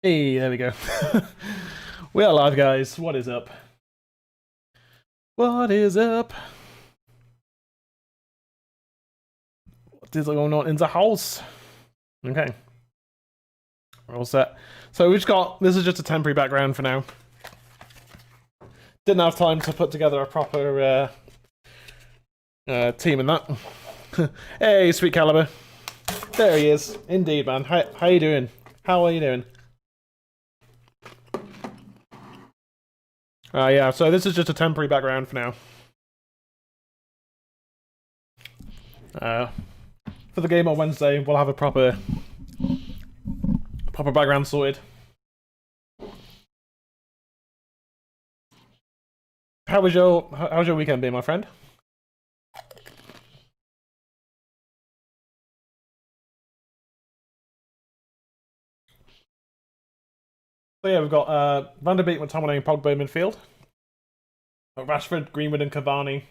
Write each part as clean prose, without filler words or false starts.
Hey, there we go. We are live, guys. What is up? What is up? What is going on in the house? Okay. We're all set. So we've got, this is just a temporary background for now. Didn't have time to put together a proper team in that. Hey, Sweet Caliber. There he is. Indeed, man. How you doing? How are you doing? Yeah, so this is just a temporary background for now. For the game on Wednesday, we'll have a proper background sorted. How's your weekend been, my friend? So yeah, we've got Van der Beek, McTominay, and Pogba in midfield. Got Rashford, Greenwood, and Cavani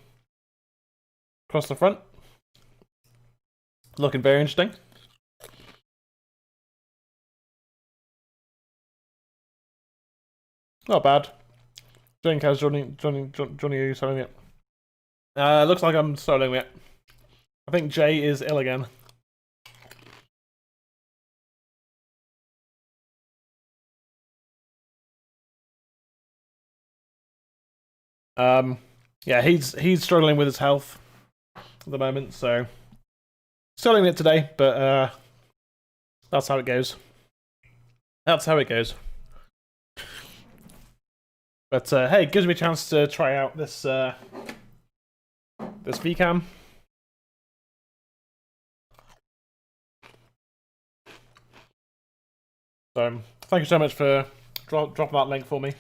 across the front. Looking very interesting. Not bad. Jane how's Johnny, are you starting it? Looks like I'm starting it. I think Jay is ill again. Yeah, he's struggling with his health at the moment, so starting it today, but that's how it goes. That's how it goes. But hey, it gives me a chance to try out this this VCam. So thank you so much for dropping that link for me.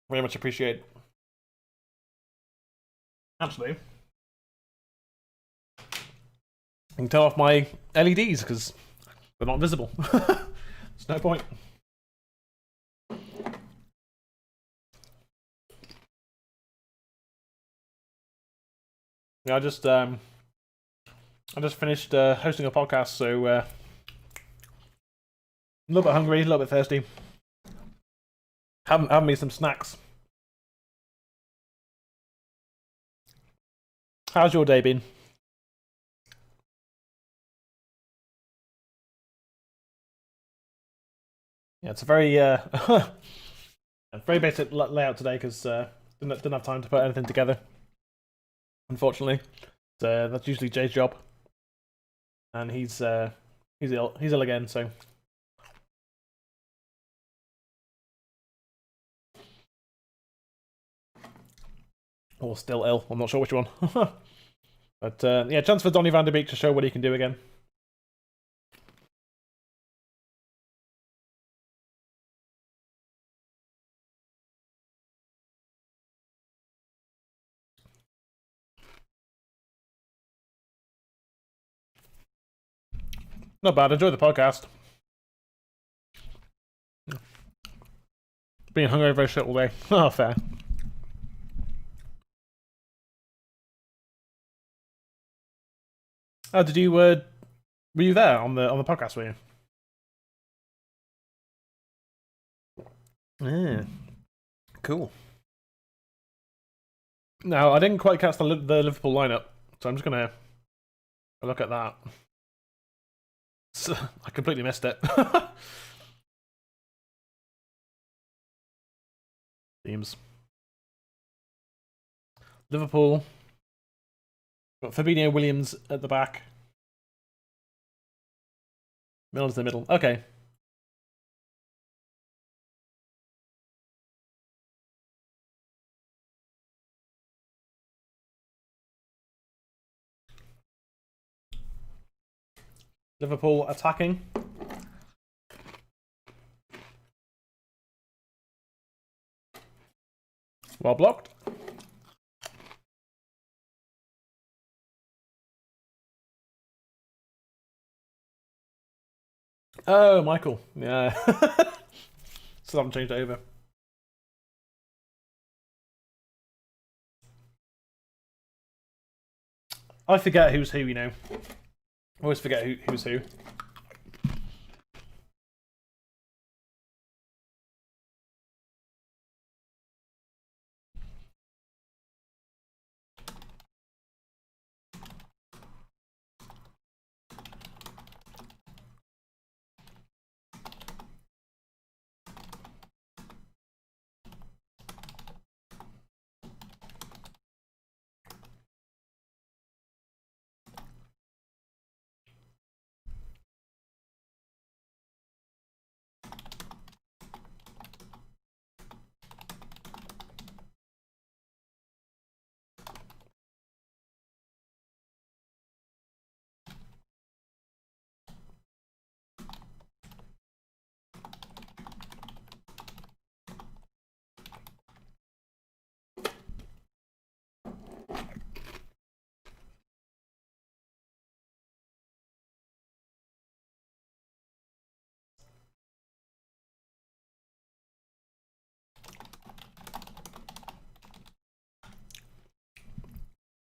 Very much appreciate. Actually, I can turn off my LEDs because they're not visible. There's no point. Yeah, I just finished hosting a podcast, so a little bit hungry, a little bit thirsty. Having me some snacks. How's your day been? Yeah, it's a very very basic layout today because didn't have time to put anything together. Unfortunately, so, that's usually Jay's job, and he's ill. He's ill again, so. Or still ill. I'm not sure which one. But yeah, chance for Donny van der Beek to show what he can do again. Not bad. Enjoy the podcast. Being hungover shit all day. Oh, fair. Oh, did you were you there on the podcast? Were you? Yeah. Cool. Now I didn't quite catch the Liverpool lineup, so I'm just gonna look at that. So, I completely missed it. Teams. Liverpool. Got Fabinho, Williams at the back. Milner's in the middle. Okay. Liverpool attacking. Well blocked. Oh, Michael. Yeah. Still haven't changed it over. I forget who's who, you know. I always forget who's who.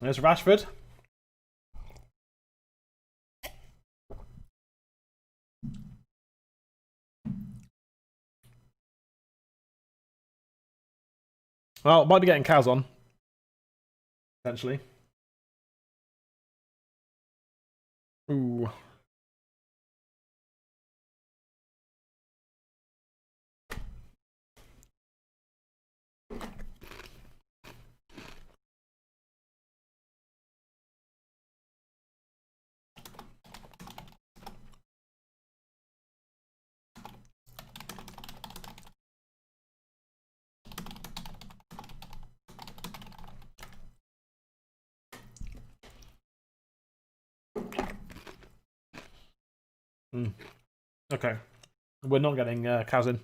There's Rashford. Well, might be getting Kaz on. Potentially. Ooh. Okay. We're not getting Kaz in.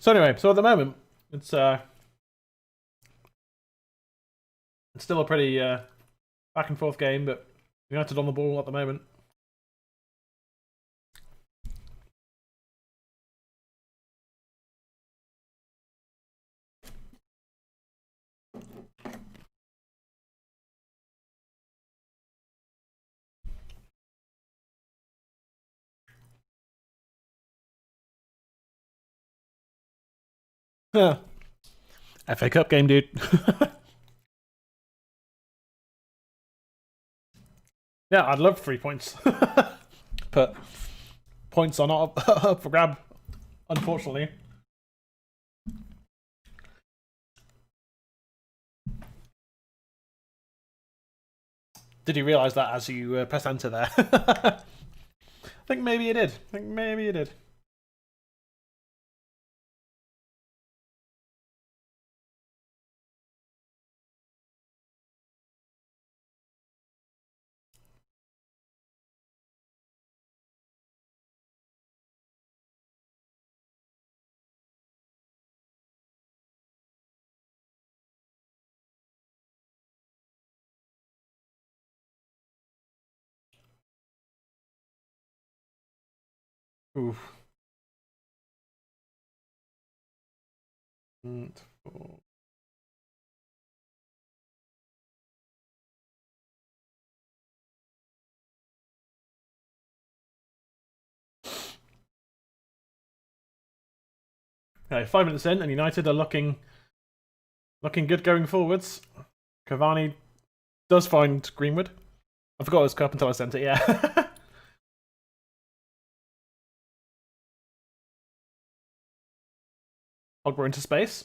So anyway, so at the moment, it's still a pretty back and forth game, but United on the ball at the moment. Yeah. FA Cup game, dude. Yeah, I'd love 3 points. But points are not up for grab, unfortunately. Did you realise that as you press enter there? I think maybe you did. I think maybe you did. Oof. Okay, 5 minutes in, and United are looking good going forwards. Cavani does find Greenwood. I forgot his cup until I sent it. Yeah. Ogba into space.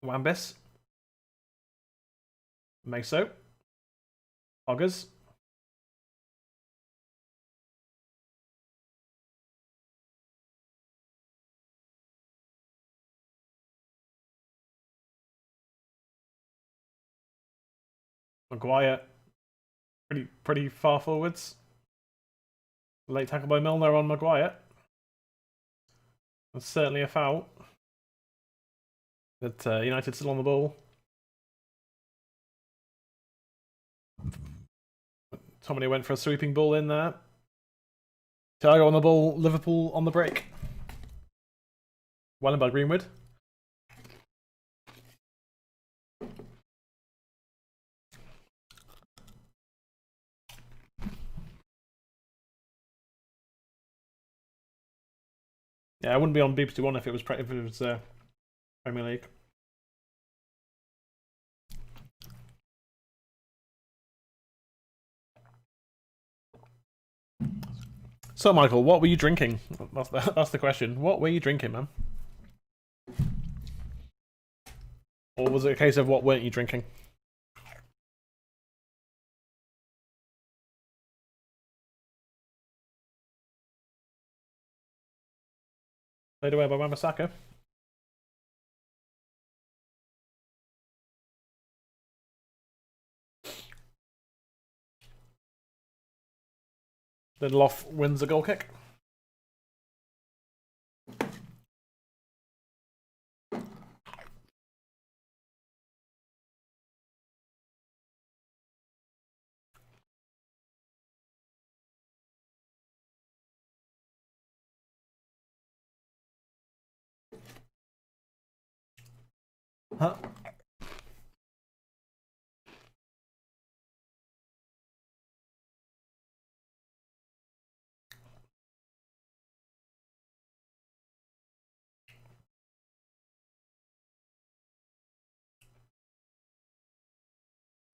Wambis. Meso. Hoggers. Maguire. Pretty far forwards. Late tackle by Milner on Maguire. That's certainly a foul. But United still on the ball. Tomine went for a sweeping ball in there. Thiago on the ball. Liverpool on the break. Well in by Greenwood. Yeah, I wouldn't be on BBC One if it was Premier League. So, Michael, what were you drinking? That's the question. What were you drinking, man? Or was it a case of what weren't you drinking? Played away by Wan-Bissaka. Lindelof wins the goal kick. Huh?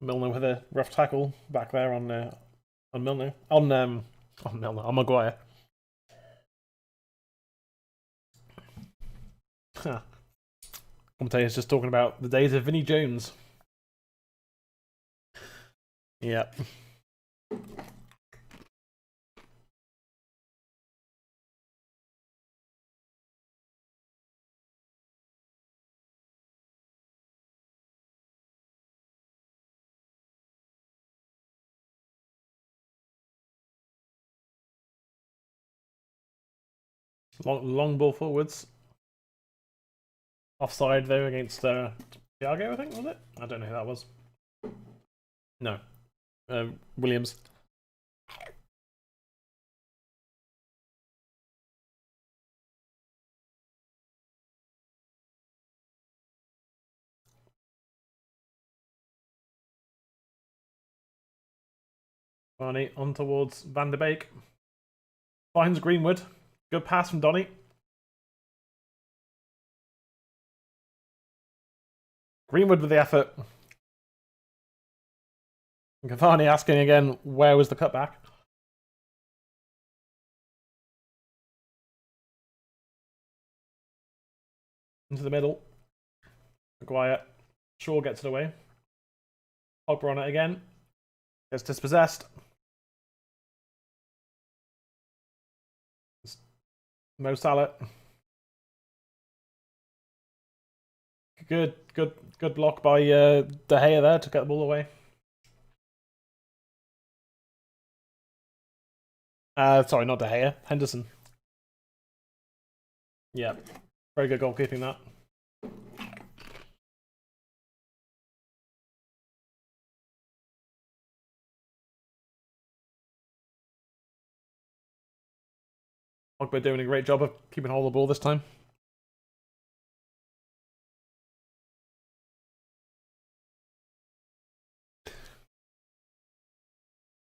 Milner with a rough tackle back there on Milner. On Milner, on Maguire. Huh. Commentator's just talking about the days of Vinnie Jones. Yep. Long ball forwards. Offside though against Thiago, I think, was it? I don't know who that was. No. Williams. Barney on towards Van der Beek. Finds Greenwood. Good pass from Donny. Greenwood with the effort. Cavani asking again, where was the cutback? Into the middle. Maguire. Shaw gets it away. Pogba on it again. Gets dispossessed. Mo Salah. Good block by De Gea there to get the ball away. Sorry, not De Gea. Henderson. Yeah, very good goalkeeping that. Pogba doing a great job of keeping hold of the ball this time.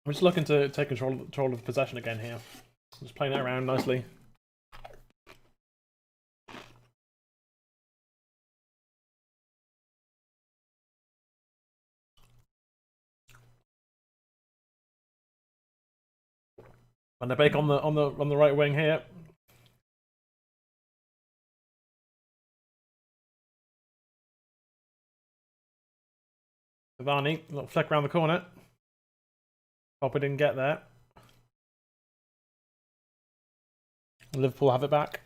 I'm just looking to take control of possession again here. Just playing it around nicely. Van der Beek on the right wing here. Cavani, little flick around the corner. Pogba didn't get there. Liverpool have it back.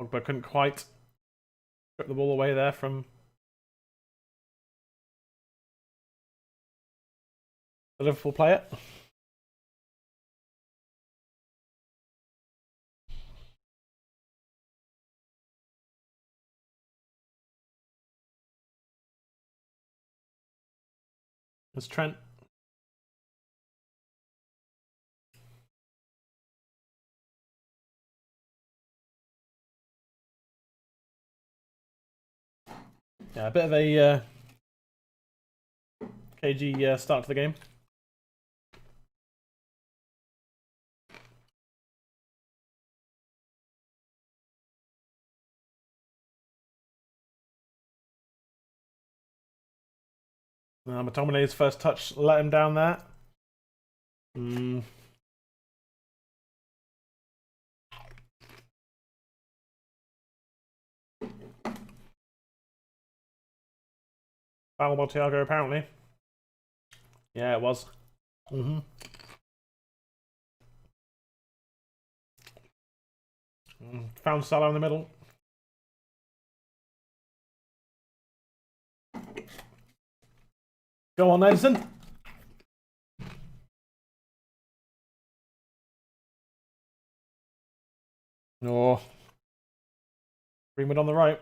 Pogba couldn't quite strip the ball away there from the Liverpool player. There's Trent. Yeah, a bit of a cagey start to the game. McTominay's first touch let him down there. Foul by Thiago, apparently. Yeah, it was. Found Salah in the middle. Go on, Edison. Or Greenwood on the right.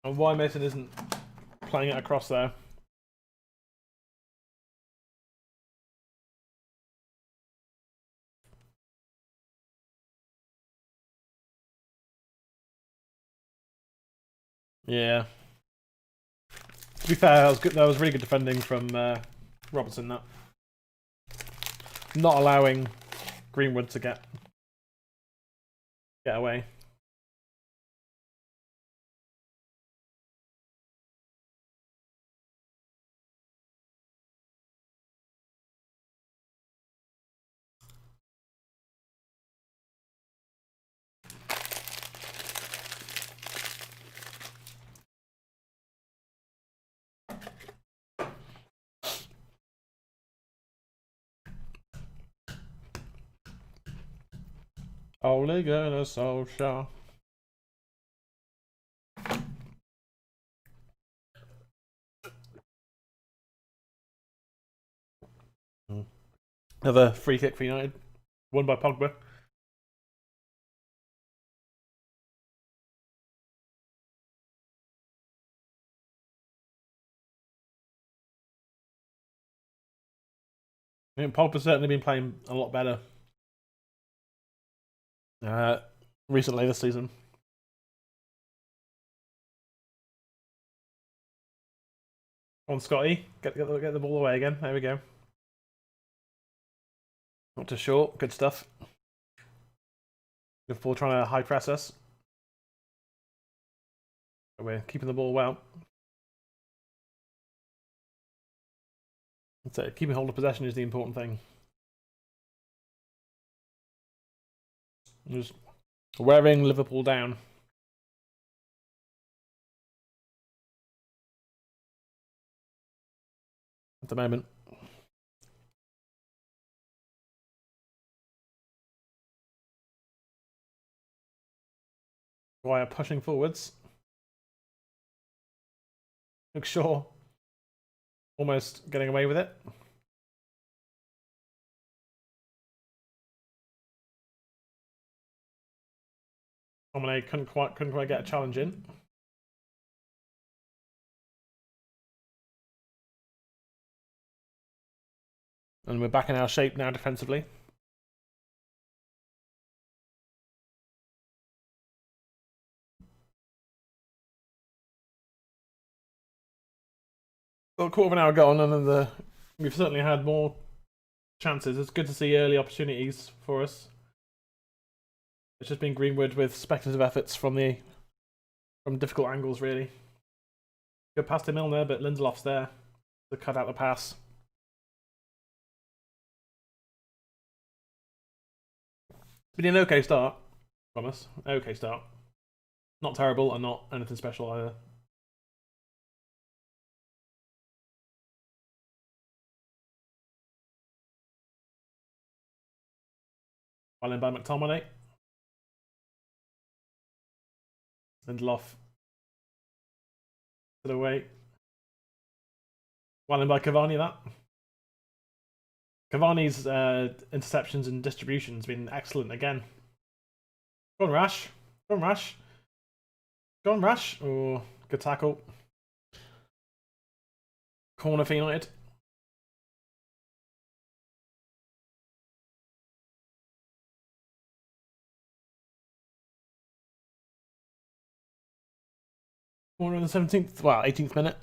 And why Mason isn't playing it across there. Yeah. To be fair, that was good. That was really good defending from Robertson. That not allowing Greenwood to get away. Ole Gunnar Solskjaer. Another free kick for United, won by Pogba. I think Pogba's certainly been playing a lot better recently this season. On Scotty, get the ball away again. There we go. Not too short. Good stuff. Liverpool trying to high press us. But we're keeping the ball well. That's it. Keeping hold of possession is the important thing. Just wearing Liverpool down. At the moment. Why are pushing forwards? Look Shaw almost getting away with it. Dominic couldn't quite get a challenge in. And we're back in our shape now defensively. Got a quarter of an hour gone, and we've certainly had more chances. It's good to see early opportunities for us. It's just been Greenwood with speculative efforts from difficult angles, really. Good pass to Milner, but Lindelof's there to cut out the pass. It's been an okay start from us. Okay start. Not terrible and not anything special either. Well in by McTominay. Lindelof to the way. Well in by Cavani, that. Cavani's interceptions and distribution's been excellent again. Go on, Rash. Go on, Rash. Go on, Rash. Oh, good tackle. Corner for United. Corner in the 17th, well, 18th minute.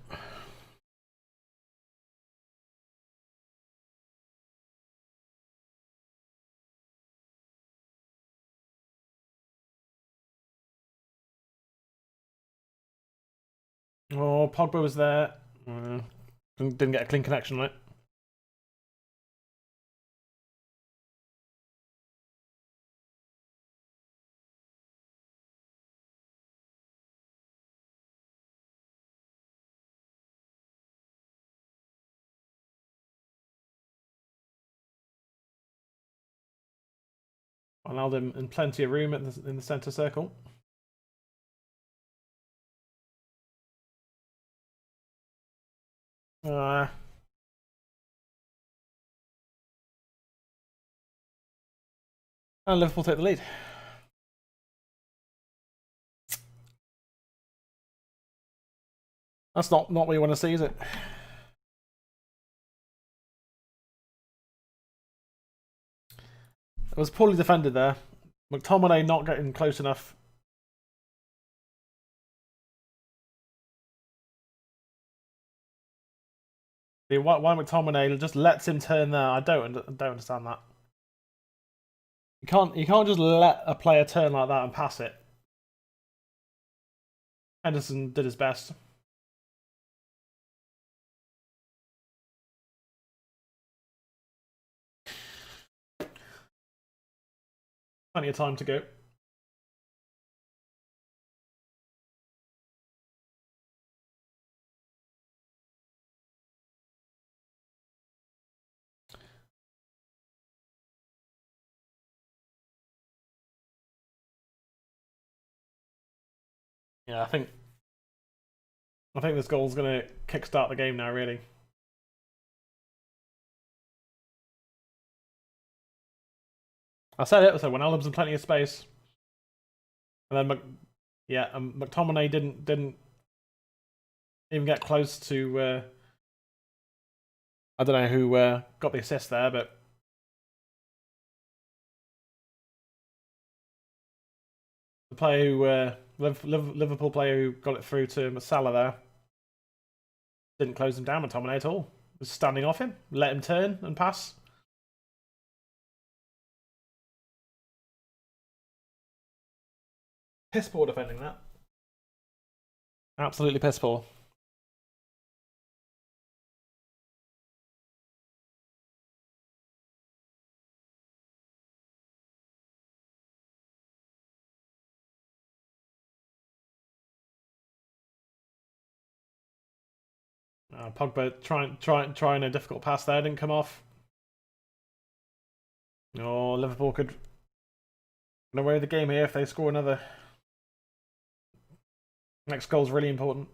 Oh, Pogba was there. Didn't get a clean connection on it. Allowed him in plenty of room in the centre circle. And Liverpool take the lead. That's not what you want to see, is it? It was poorly defended there. McTominay not getting close enough. Why McTominay just lets him turn there? I don't understand that. You can't just let a player turn like that and pass it. Henderson did his best. Plenty of time to go. Yeah, I think this goal's going to kickstart the game now, really. I said it. So when Allen's in plenty of space, and then McTominay didn't even get close to. I don't know who got the assist there, but the player who Liverpool player who got it through to Salah there didn't close him down. McTominay at all. Was standing off him, let him turn and pass. Piss poor defending that. Absolutely piss poor. Pogba trying a difficult pass there, didn't come off. Oh, Liverpool could run away with the game here if they score another. Next goal's really important.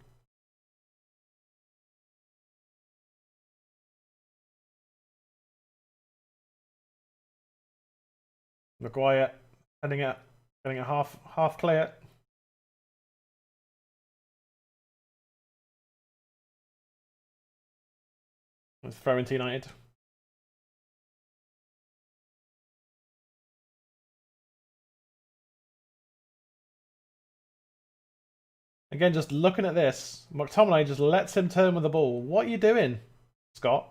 Maguire getting a half clear. It's throwing to United. Again, just looking at this, McTominay just lets him turn with the ball. What are you doing, Scott?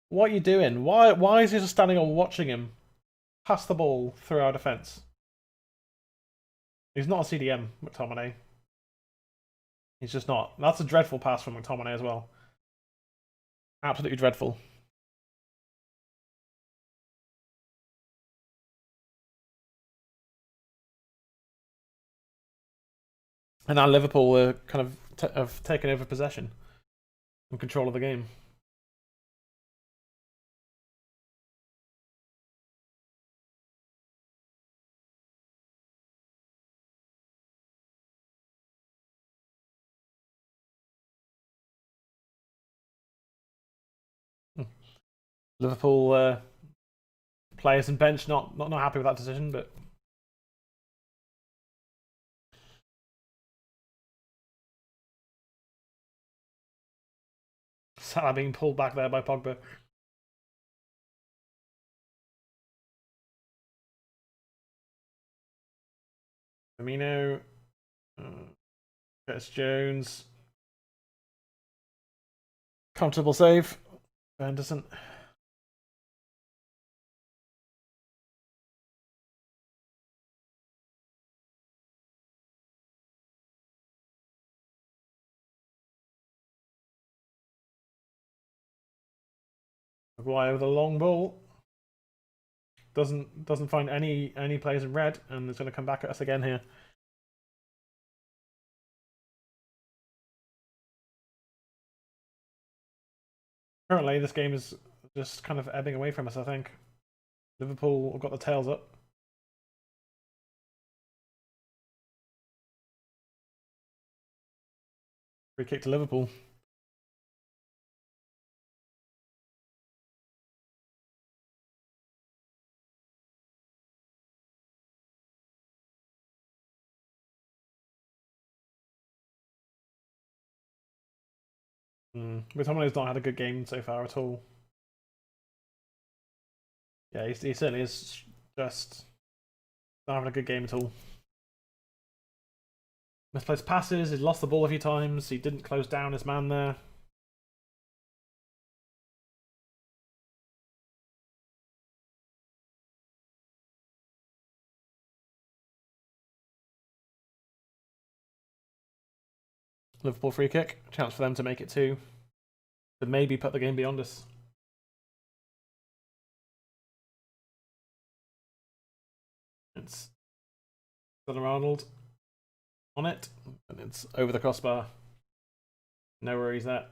What are you doing? Why is he just standing and watching him pass the ball through our defence? He's not a CDM, McTominay. He's just not. That's a dreadful pass from McTominay as well. Absolutely dreadful. And now Liverpool are kind of have taken over possession and control of the game. Liverpool players and bench not happy with that decision, but Salah being pulled back there by Pogba. Firmino, Curtis Jones, comfortable save. Henderson. Maguire with a long ball. Doesn't find any players in red, and it's going to come back at us again here. Currently, this game is just kind of ebbing away from us, I think. Liverpool have got the tails up. Free kick to Liverpool. McTominay's not had a good game so far at all. Yeah, he certainly is just not having a good game at all. Misplaced passes, he's lost the ball a few times, he didn't close down his man there. Liverpool free kick, chance for them to make it 2. To maybe put the game beyond us. It's Arnold on it, and it's over the crossbar. No worries there.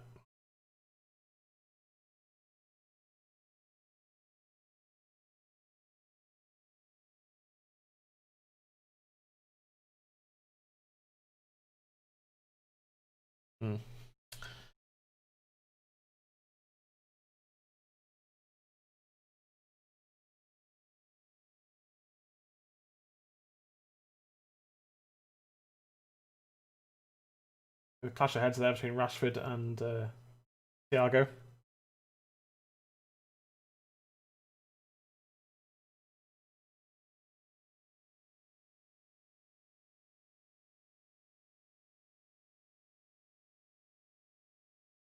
The clash of heads there between Rashford and Thiago.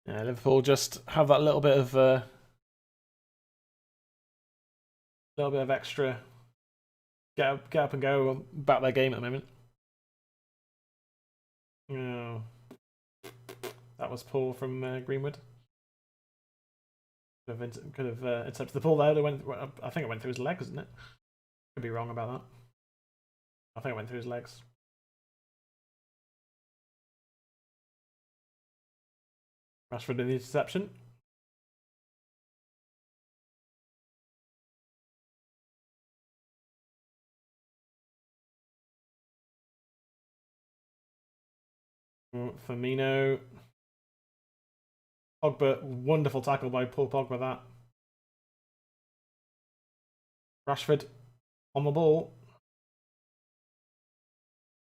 Yeah, Liverpool just have that little bit of extra get up and go about their game at the moment. Oh, that was poor from Greenwood. Could have intercepted the ball there. I think it went through his legs, isn't it? Could be wrong about that. I think it went through his legs. Rashford in the interception. Firmino. Pogba, wonderful tackle by Paul Pogba that. Rashford on the ball.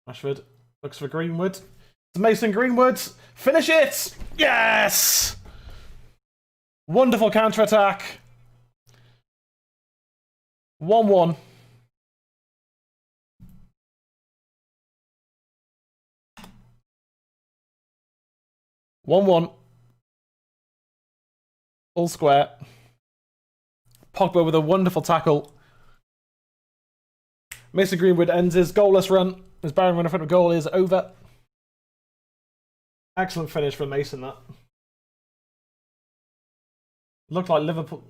Rashford looks for Greenwood. It's Mason Greenwood. Finish it! Yes! Wonderful counter-attack. 1-1. All square. Pogba with a wonderful tackle. Mason Greenwood ends his goalless run. His barren run in front of goal is over. Excellent finish from Mason, that. Looked like Liverpool.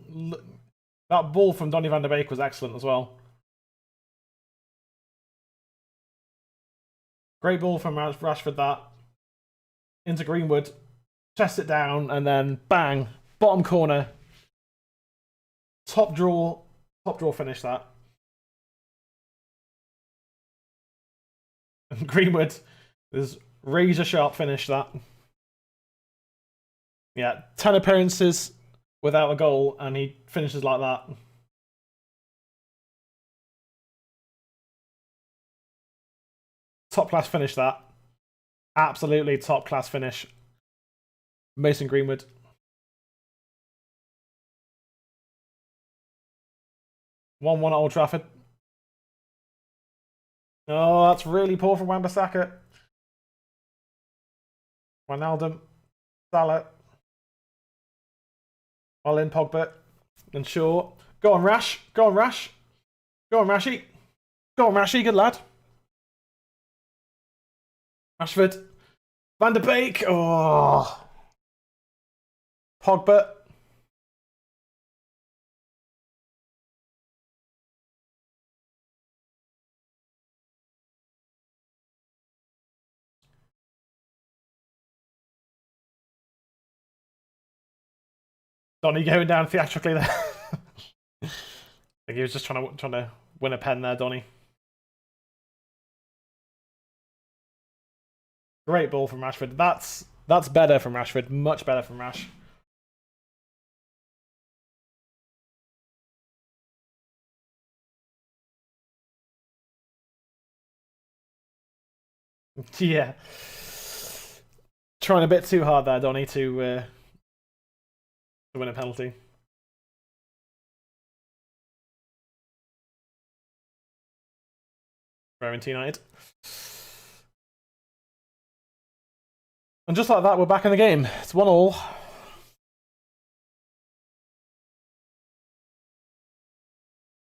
That ball from Donny van der Beek was excellent as well. Great ball from Rashford, that. Into Greenwood. Chests it down, and then bang. Bottom corner. Top draw finish, that. And Greenwood is razor sharp finish, that. Yeah, 10 appearances without a goal, and he finishes like that. Top class finish, that. Absolutely top class finish. Mason Greenwood. One at Old Trafford. Oh, that's really poor from Wan-Bissaka. Wijnaldum. Salah. All in Pogba. And Shaw. Go on, Rash. Go on, Rash. Go on, Rashy. Go on, Rashy. Good lad. Rashford. Van der Beek. Oh. Pogba. Donny going down theatrically there. I think he was just trying to win a pen there, Donny. Great ball from Rashford. That's better from Rashford. Much better from Rash. Yeah. Trying a bit too hard there, Donny, to to win a penalty. Rowing United. And just like that, we're back in the game. It's 1-1.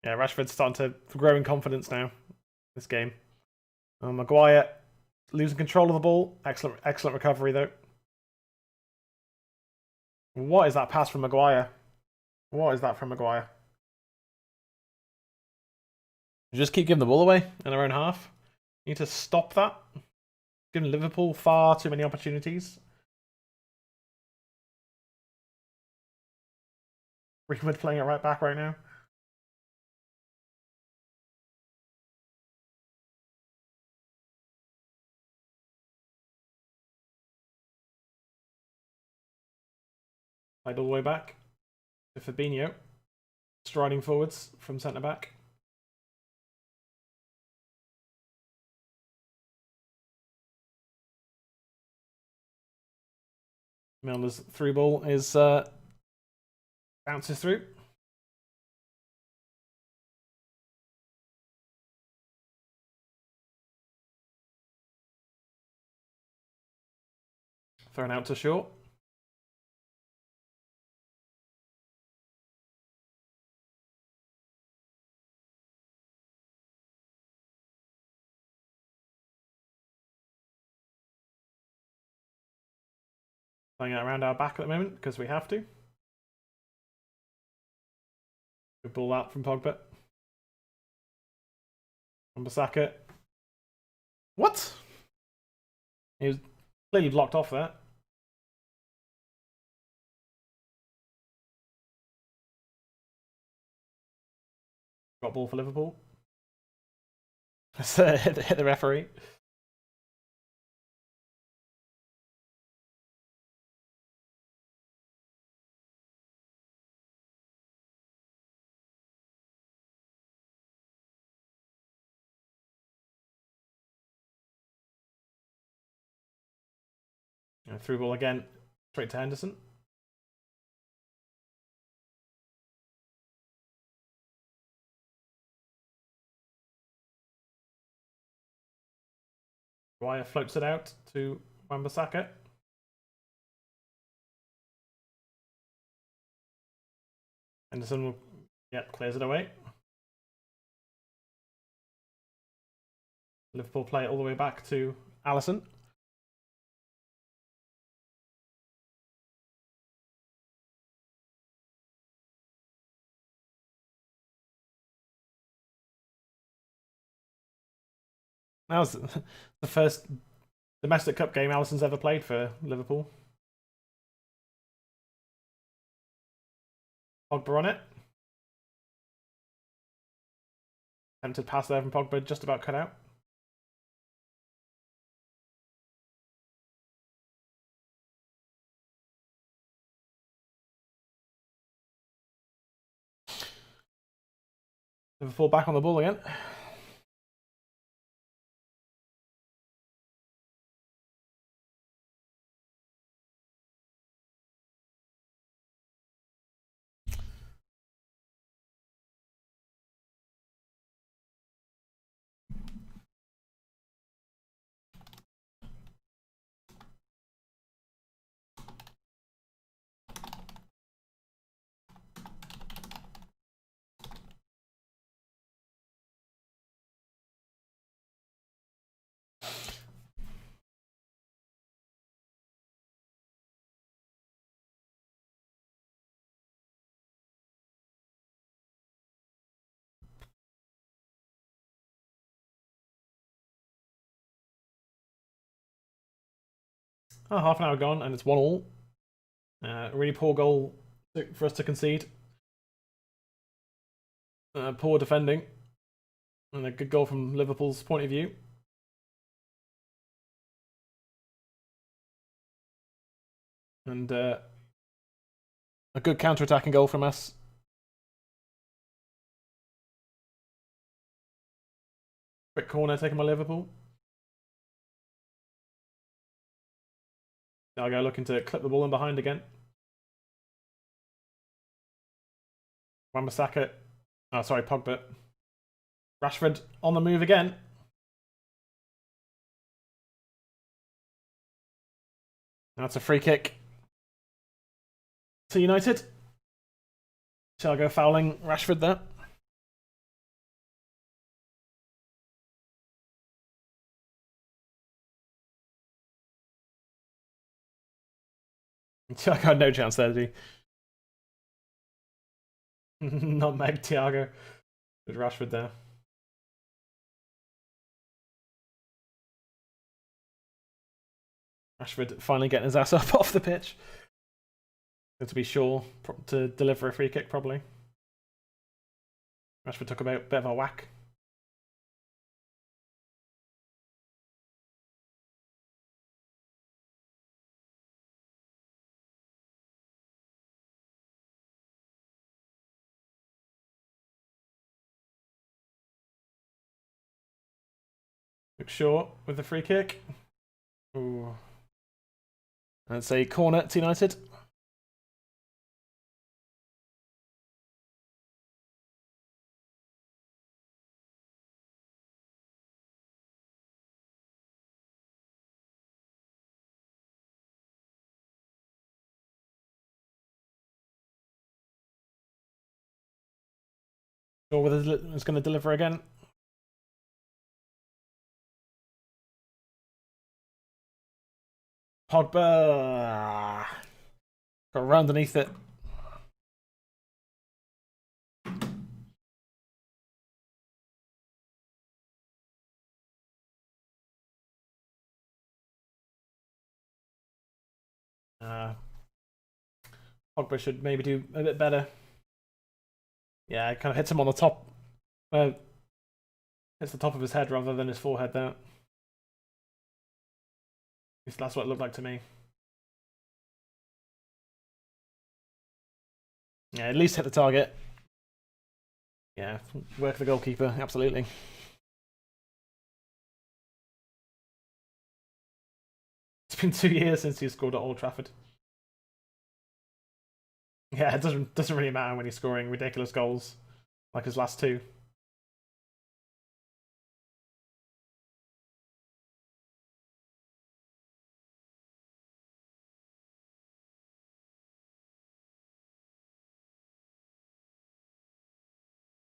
Yeah, Rashford's starting to grow in confidence now. This game. Maguire losing control of the ball. Excellent recovery though. What is that pass from Maguire? What is that from Maguire? You just keep giving the ball away in our own half. You need to stop that. Giving Liverpool far too many opportunities. Greenwood playing it right back right now. Played all the way back to Fabinho. Striding forwards from centre back. Milner's through ball is bounces through. Thrown out to short. Playing it around our back at the moment because we have to. Good ball out from Pogba. Wan-Bissaka. What? He was clearly blocked off there. Got ball for Liverpool. Hit the referee. Through ball again, straight to Henderson. Dwyer floats it out to Wan-Bissaka. Henderson will, clears it away. Liverpool play it all the way back to Alisson. That was the first domestic cup game Alisson's ever played for Liverpool. Pogba on it. Attempted pass there from Pogba, just about cut out. Liverpool back on the ball again. Oh, half an hour gone, and it's 1-1. Really poor goal for us to concede. Poor defending. And a good goal from Liverpool's point of view. And a good counter-attacking goal from us. Quick corner taken by Liverpool. Thiago looking to clip the ball in behind again. Wan-Bissaka. Oh, sorry, Pogba. Rashford on the move again. That's a free kick to United. Thiago fouling Rashford there. Thiago had no chance there, did he? Not Meg Thiago. With Rashford there. Rashford finally getting his ass up off the pitch. To be sure to deliver a free kick, probably. Rashford took a bit of a whack. Luke Shaw with the free kick. Ooh. That's a corner to United. Shaw with is going to deliver again. Pogba got right underneath it. Pogba should maybe do a bit better. Yeah, it kind of hits him on the top. Hits the top of his head rather than his forehead there. At least that's what it looked like to me. Yeah, at least hit the target. Yeah, work the goalkeeper, absolutely. It's been 2 years since he scored at Old Trafford. Yeah, it doesn't really matter when he's scoring ridiculous goals like his last two.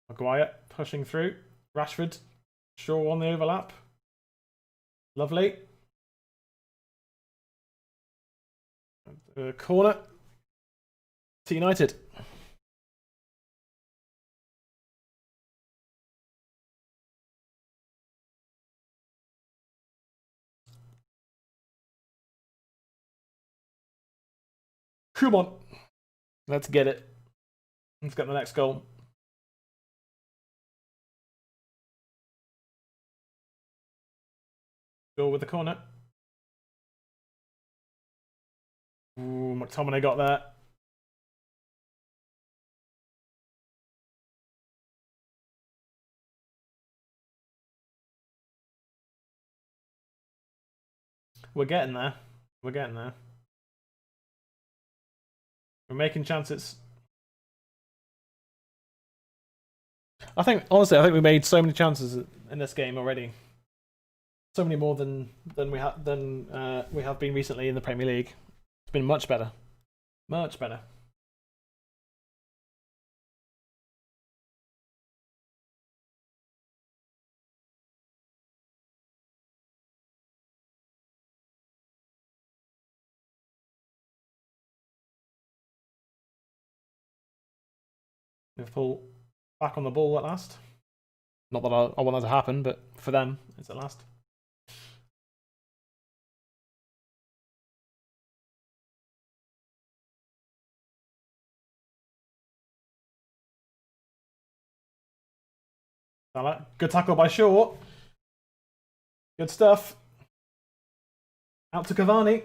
Maguire pushing through. Rashford, Shaw on the overlap. Lovely. Corner to United. Come on. Let's get it. Let's get the next goal. Goal with the corner. Ooh, McTominay got there. We're getting there. We're getting there. We're making chances. Honestly, I think we made so many chances in this game already. So many more than we have been recently in the Premier League. It's been much better. Much better. Liverpool back on the ball at last. Not that I want that to happen, but for them, it's at last. Salah. Good tackle by Shaw. Good stuff. Out to Cavani.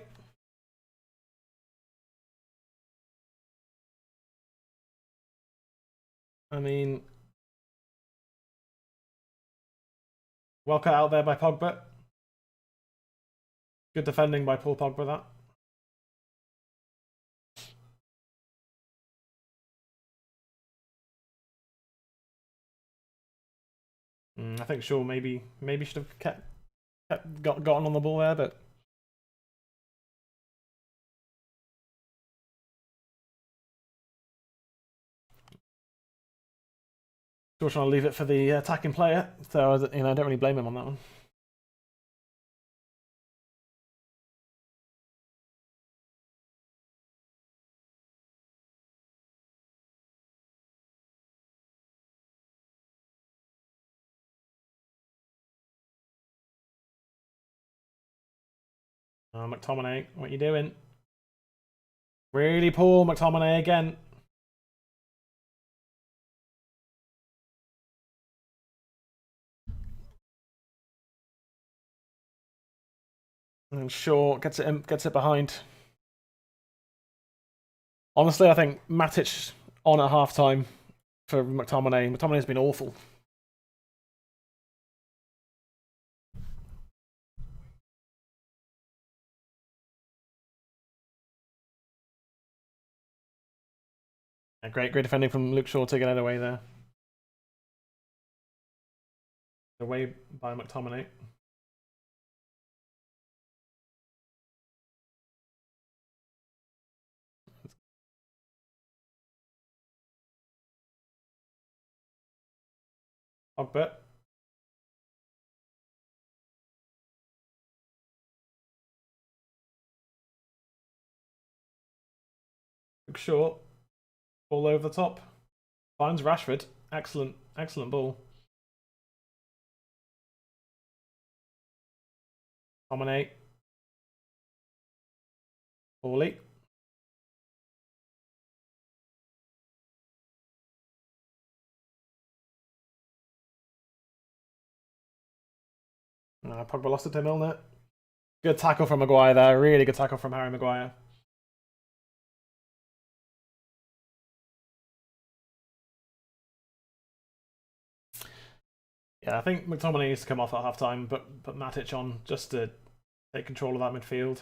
I mean, well cut out there by Pogba. Good defending by Paul Pogba, that. I think Shaw maybe should have gotten on the ball there, but Shaw trying to leave it for the attacking player. So I don't really blame him on that one. McTominay, what you doing? Really poor McTominay again. And Shaw gets it behind. Honestly, I think Matic on at half-time for McTominay. McTominay's been awful. Great defending from Luke Shaw to get it away there. Away by McTominay. Pogba. Luke Shaw. Ball over the top. Finds Rashford. Excellent ball. McTominay. Paulie. Pogba lost it to Milner. Good tackle from Maguire there. Really good tackle from Harry Maguire. Yeah, I think McTominay needs to come off at half-time, but put Matic on just to take control of that midfield.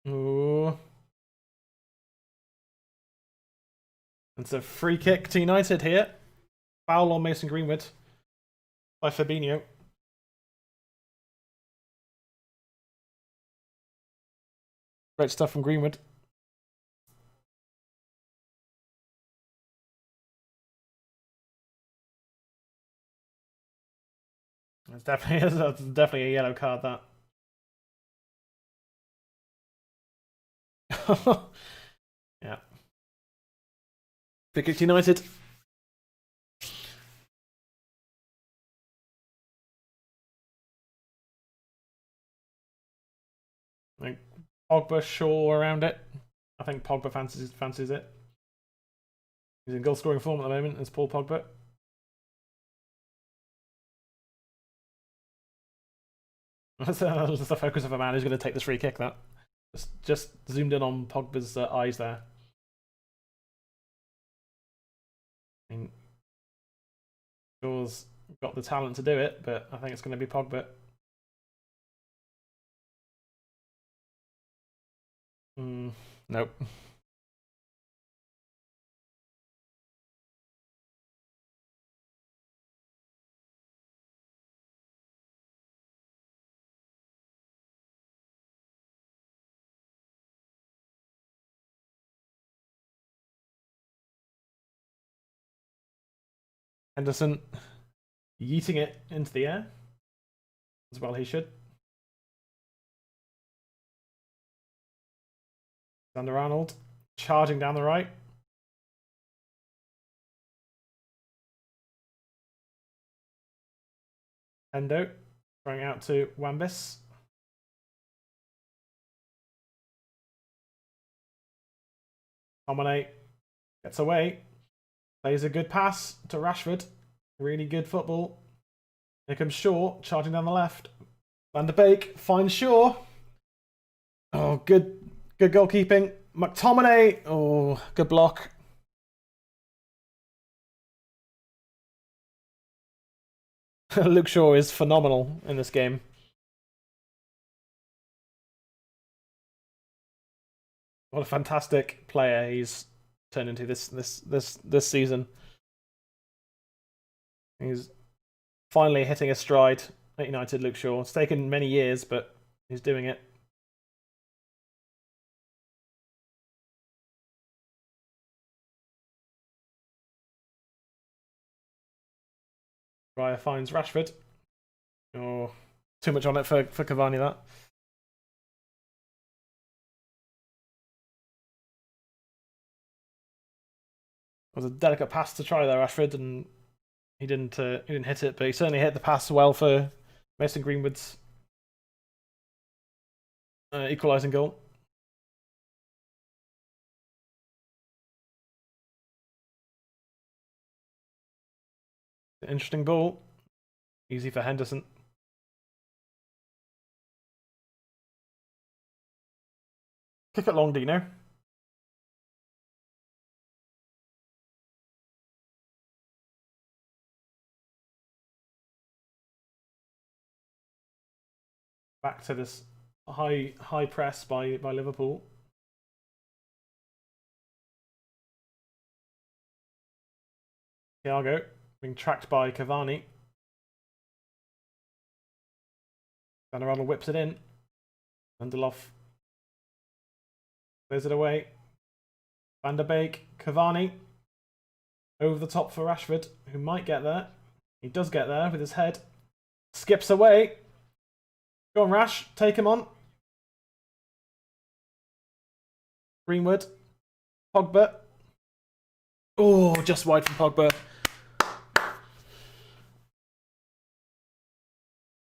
Ooh. It's a free kick to United here. Foul on Mason Greenwood by Fabinho. Great stuff from Greenwood. That's definitely a yellow card, that. Yeah. Free kick to United. Like Pogba, Shaw around it. I think Pogba fancies it. He's in goal scoring form at the moment as Paul Pogba. That's the focus of a man who's going to take this free kick. That just zoomed in on Pogba's eyes there. I mean, Shaw's got the talent to do it, but I think it's going to be Pogba. Nope. Henderson yeeting it into the air, as well he should. Alexander-Arnold charging down the right. Endo throwing out to Wambis. Domine gets away. Plays a good pass to Rashford. Really good football. Here comes Shaw charging down the left. Van der Beek finds Shaw. Oh, good goalkeeping. McTominay. Oh, good block. Luke Shaw is phenomenal in this game. What a fantastic player he's turned into this season. He's finally hitting a stride at United, Luke Shaw. It's taken many years, but he's doing it. Raya finds Rashford. Oh, too much on it for Cavani, that. It was a delicate pass to try there, Rashford, and he didn't hit it, but he certainly hit the pass well for Mason Greenwood's equalising goal. Interesting ball. Easy for Henderson. Kick it long, Dino. Back to this high press by Liverpool. Thiago being tracked by Cavani. Van Ronald whips it in. Lindelof clears it away. Van der Beek, Cavani. Over the top for Rashford, who might get there. He does get there with his head. Skips away. Go on, Rash. Take him on. Greenwood. Pogba. Oh, just wide from Pogba.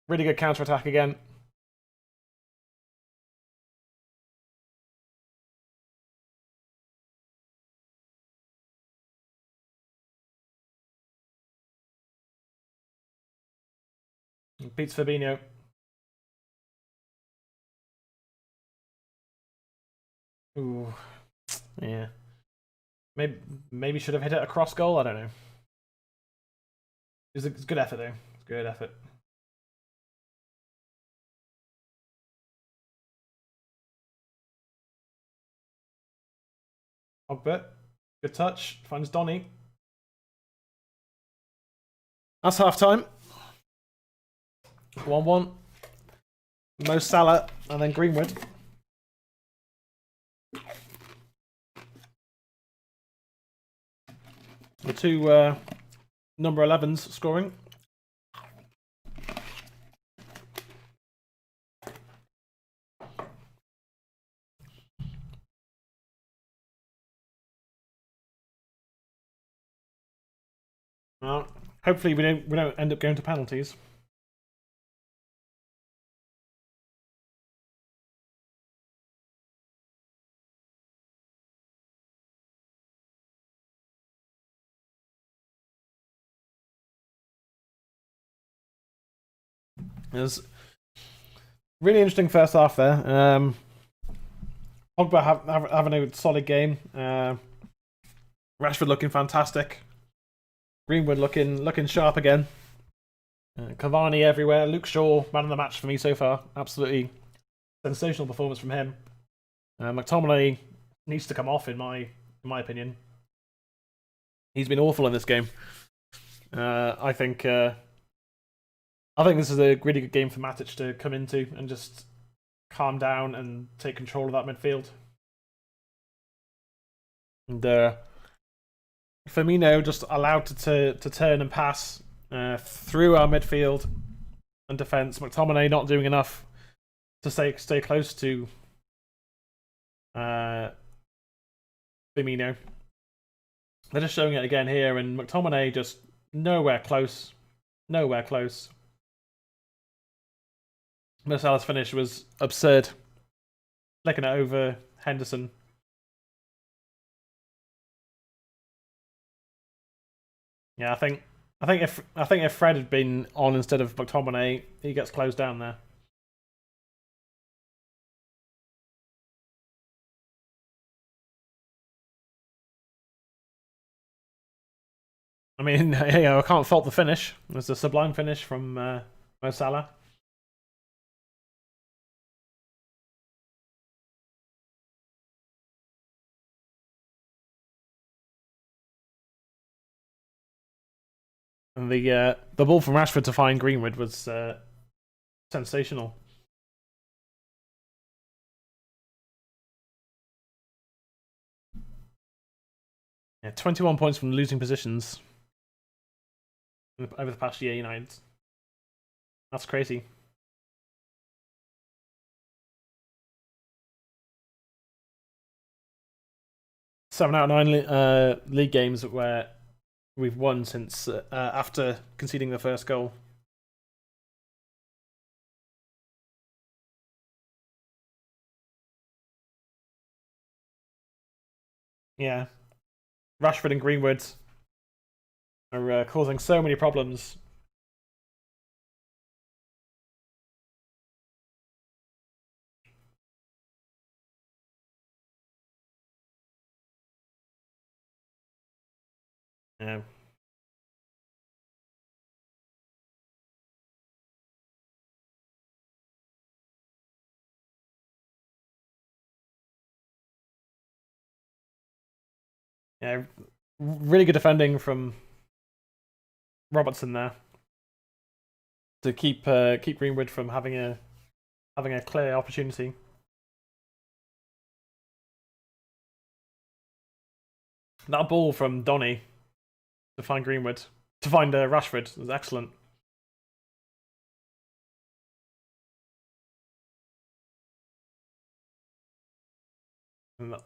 Really good counter-attack again. Beats Fabinho. Ooh, yeah. Maybe should have hit it a cross goal. I don't know. It's a good effort though. It's a good effort. Pogba, good touch. Finds Donny. That's half time. 1-1. Mo Salah and then Greenwood. The two number 11s scoring. Well, hopefully we don't end up going to penalties. It was really interesting first half there. Pogba having a solid game. Rashford looking fantastic. Greenwood looking sharp again. Cavani everywhere. Luke Shaw, man of the match for me so far. Absolutely sensational performance from him. McTominay needs to come off in my opinion. He's been awful in this game. I think this is a really good game for Matic to come into and just calm down and take control of that midfield. And Firmino just allowed to turn and pass through our midfield and defence. McTominay not doing enough to stay close to Firmino. They're just showing it again here, and McTominay just nowhere close. Nowhere close. Mo Salah's finish was absurd. Flicking it over Henderson. Yeah, I think if Fred had been on instead of McTominay, he gets closed down there. mean, I can't fault the finish. It was a sublime finish from Mo Salah. And the ball from Rashford to find Greenwood was sensational. Yeah, 21 points from losing positions over the past year, United. That's crazy. 7 out of 9 league games where we've won since after conceding the first goal. Yeah, Rashford and Greenwood are causing so many problems. Yeah. Yeah, really good defending from Robertson there to keep Greenwood from having a clear opportunity. That ball from Donny to find Greenwood, to find Rashford, was excellent. And that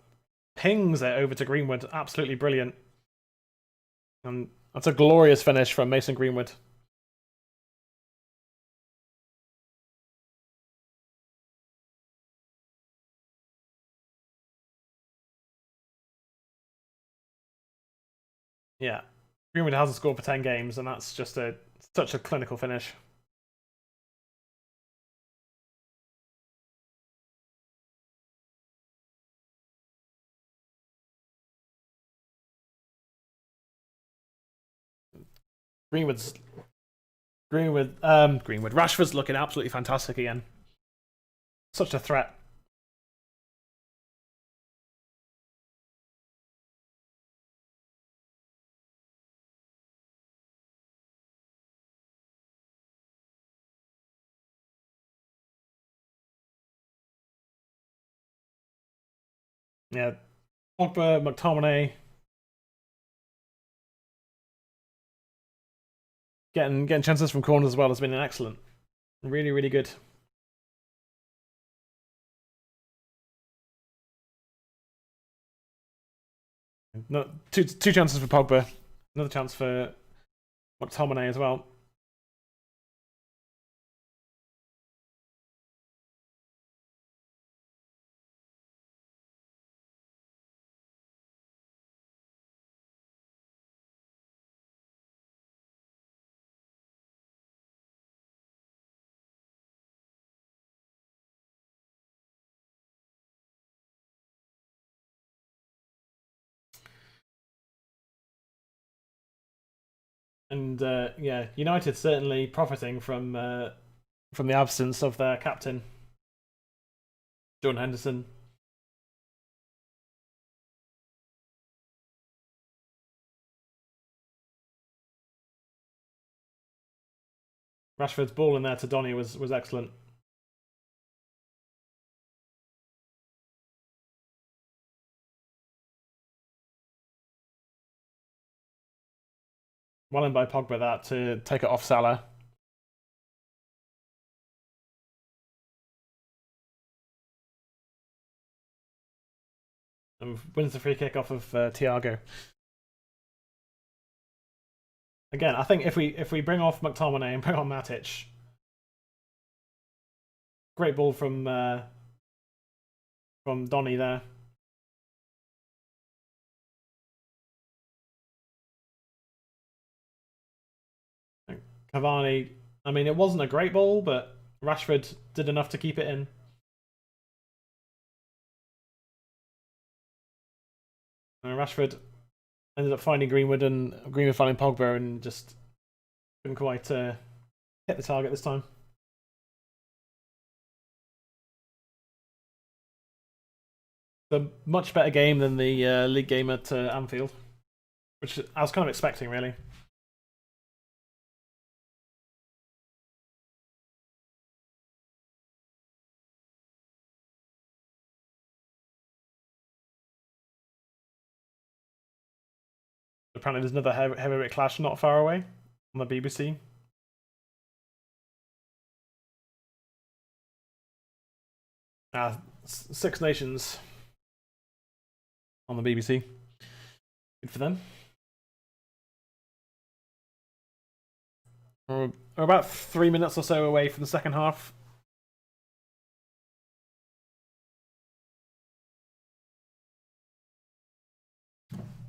pings it over to Greenwood, absolutely brilliant. And that's a glorious finish from Mason Greenwood. Yeah, Greenwood hasn't scored for 10 games, and that's just such a clinical finish. Rashford's looking absolutely fantastic again. Such a threat. Yeah, Pogba, McTominay getting chances from corners as well has been excellent. Really, really good. No, two chances for Pogba. Another chance for McTominay as well. And yeah, United certainly profiting from the absence of their captain, John Henderson. Rashford's ball in there to Donny was excellent. Well in by Pogba that to take it off Salah. And wins the free kick off of Thiago. Again, I think if we bring off McTominay and bring on Matic, great ball from Donny there. Cavani, I mean, it wasn't a great ball, but Rashford did enough to keep it in. And Rashford ended up finding Greenwood finding Pogba, and just couldn't quite hit the target this time. A much better game than the league game at Anfield, which I was kind of expecting, really. Apparently, there's another heavyweight clash not far away on the BBC. Six Nations on the BBC. Good for them. We're about 3 minutes or so away from the second half.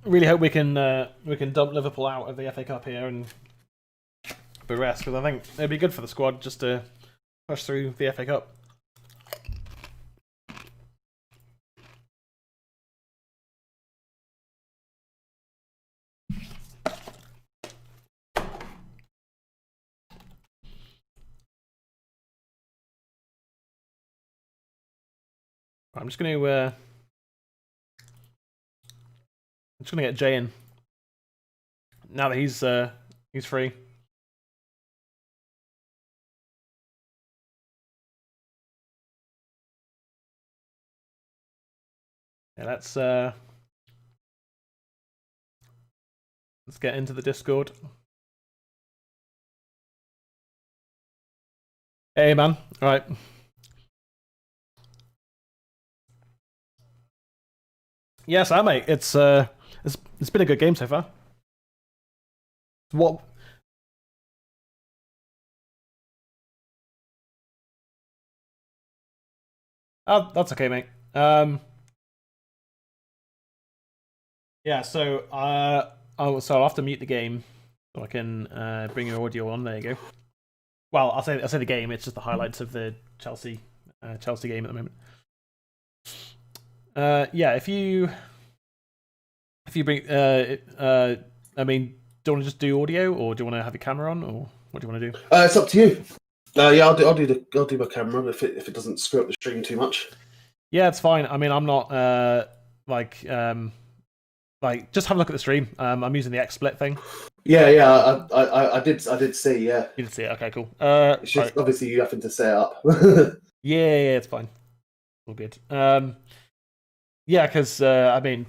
Really hope we can dump Liverpool out of the FA Cup here and progress, because I think it'd be good for the squad just to push through the FA Cup. I'm just gonna get Jay in now that he's free. Yeah, let's get into the Discord. Hey man, all right. Yes, mate. It's been a good game so far. What? Oh, that's okay, mate. Yeah. So I'll have to mute the game so I can bring your audio on. There you go. Well, I'll say the game. It's just the highlights of the Chelsea game at the moment. Yeah. If you bring I mean, do you want to just do audio, or do you want to have your camera on, or what do you want to do? It's up to you. Yeah, I'll do my camera if it doesn't screw up the stream too much. Yeah, it's fine. I mean, I'm not like just have a look at the stream. I'm using the XSplit thing. Yeah, I did see. Yeah, you did see it. Okay, cool. It's just obviously you having to set it up. yeah, it's fine. All good. Yeah, because I mean,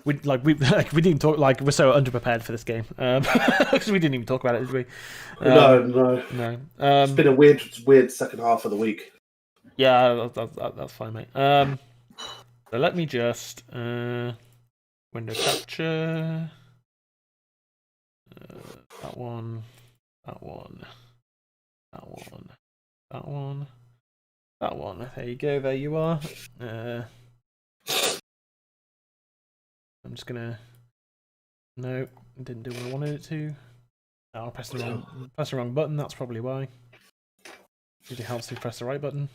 we didn't talk, like, we're so underprepared for this game because we didn't even talk about it, did we? No. It's been a weird second half of the week. Yeah, that's fine, mate. So let me just window capture that one. There you go. There you are. I'm just gonna. No, it didn't do what I wanted it to. Oh, I pressed the wrong button. That's probably why. Usually helps if you press the right button.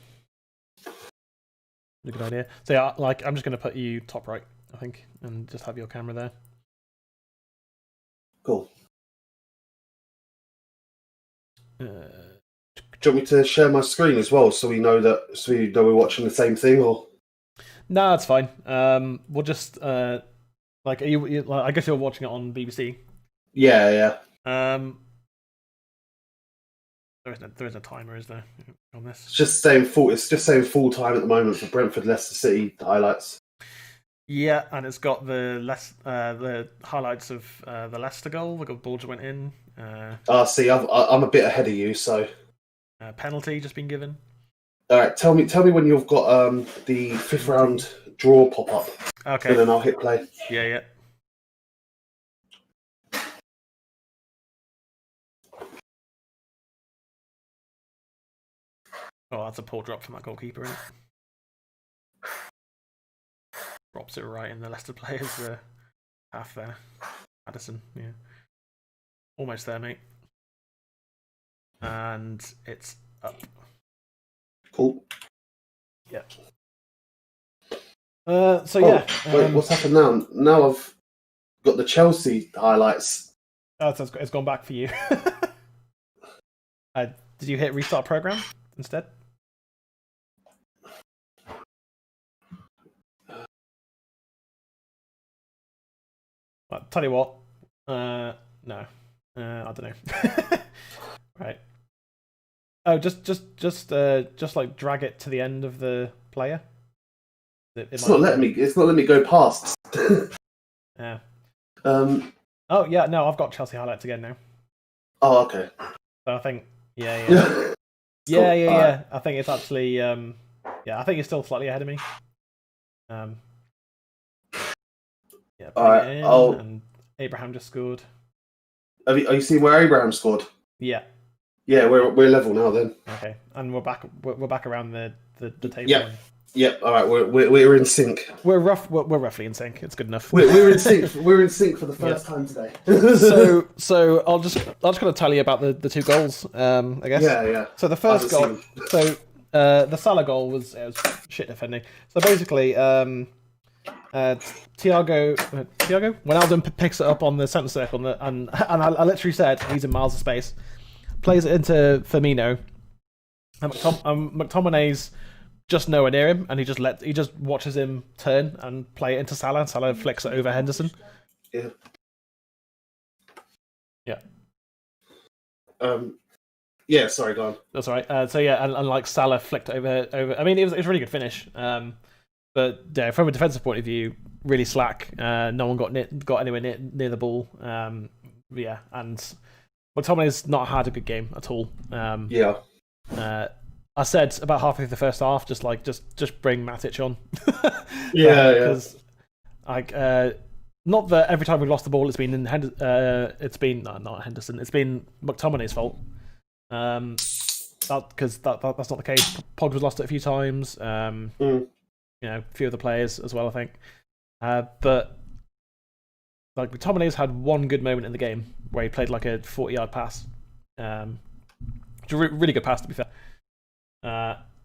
A good idea. So yeah, like, I'm just gonna put you top right, I think, and just have your camera there. Cool. Do you want me to share my screen as well, so we know we're watching the same thing, or? No, that's fine. We'll just like, I guess you're watching it on BBC. Yeah. There is a timer, is there, on this? It's just saying full time at the moment for Brentford Leicester City highlights. Yeah, and it's got the highlights of the Leicester goal. The ball just went in. See, I'm a bit ahead of you, so. Penalty just been given. All right, tell me when you've got the fifth round draw pop up. Okay. And then I'll hit play. Yeah. Oh, that's a poor drop from that goalkeeper, isn't it? Drops it right in the Leicester players' half there. Addison, yeah. Almost there, mate. And it's up. Cool. Yeah. So yeah. Wait, what's happened now? Now got the Chelsea highlights. Oh, so it's gone back for you. Did you hit restart program instead? Well, tell you what. No. I don't know. Right. Oh, just like drag it to the end of the player. It's not letting me go past. Yeah. Oh yeah, no, I've got Chelsea highlights again now. Oh, okay. So I think, yeah. Cool. I think it's actually, I think you're still slightly ahead of me. Yeah. All right. And Abraham just scored. Are you seeing where Abraham scored? Yeah. Yeah, we're level now then. Okay, and we're back around the table. Yep. Yep. All right, we're in sync. We're roughly in sync. It's good enough. We're in sync. We're in sync for the first time today. so I'll just kind of tell you about the two goals. I guess. Yeah. So the first goal. So the Salah goal was shit defending. So basically, Thiago Wijnaldum picks it up on the centre circle, and I literally said he's in miles of space. Plays it into Firmino, and McTominay's just nowhere near him, and he just watches him turn and play it into Salah. And Salah flicks it over Henderson. Yeah. Yeah. Yeah. Sorry, go on. That's all right. So yeah, and like Salah flicked over. I mean, it was a really good finish. But yeah, from a defensive point of view, really slack. No one got anywhere near the ball. Yeah, and McTominay's not had a good game at all. Yeah. I said about halfway through the first half, just bring Matic on. Yeah. Because not that every time we've lost the ball, it's been not Henderson. It's been McTominay's fault. Because that's not the case. Pogba's lost it a few times. A few other players as well, I think. But like McTominay's had one good moment in the game where he played like a 40-yard pass. Which is a really good pass, to be fair.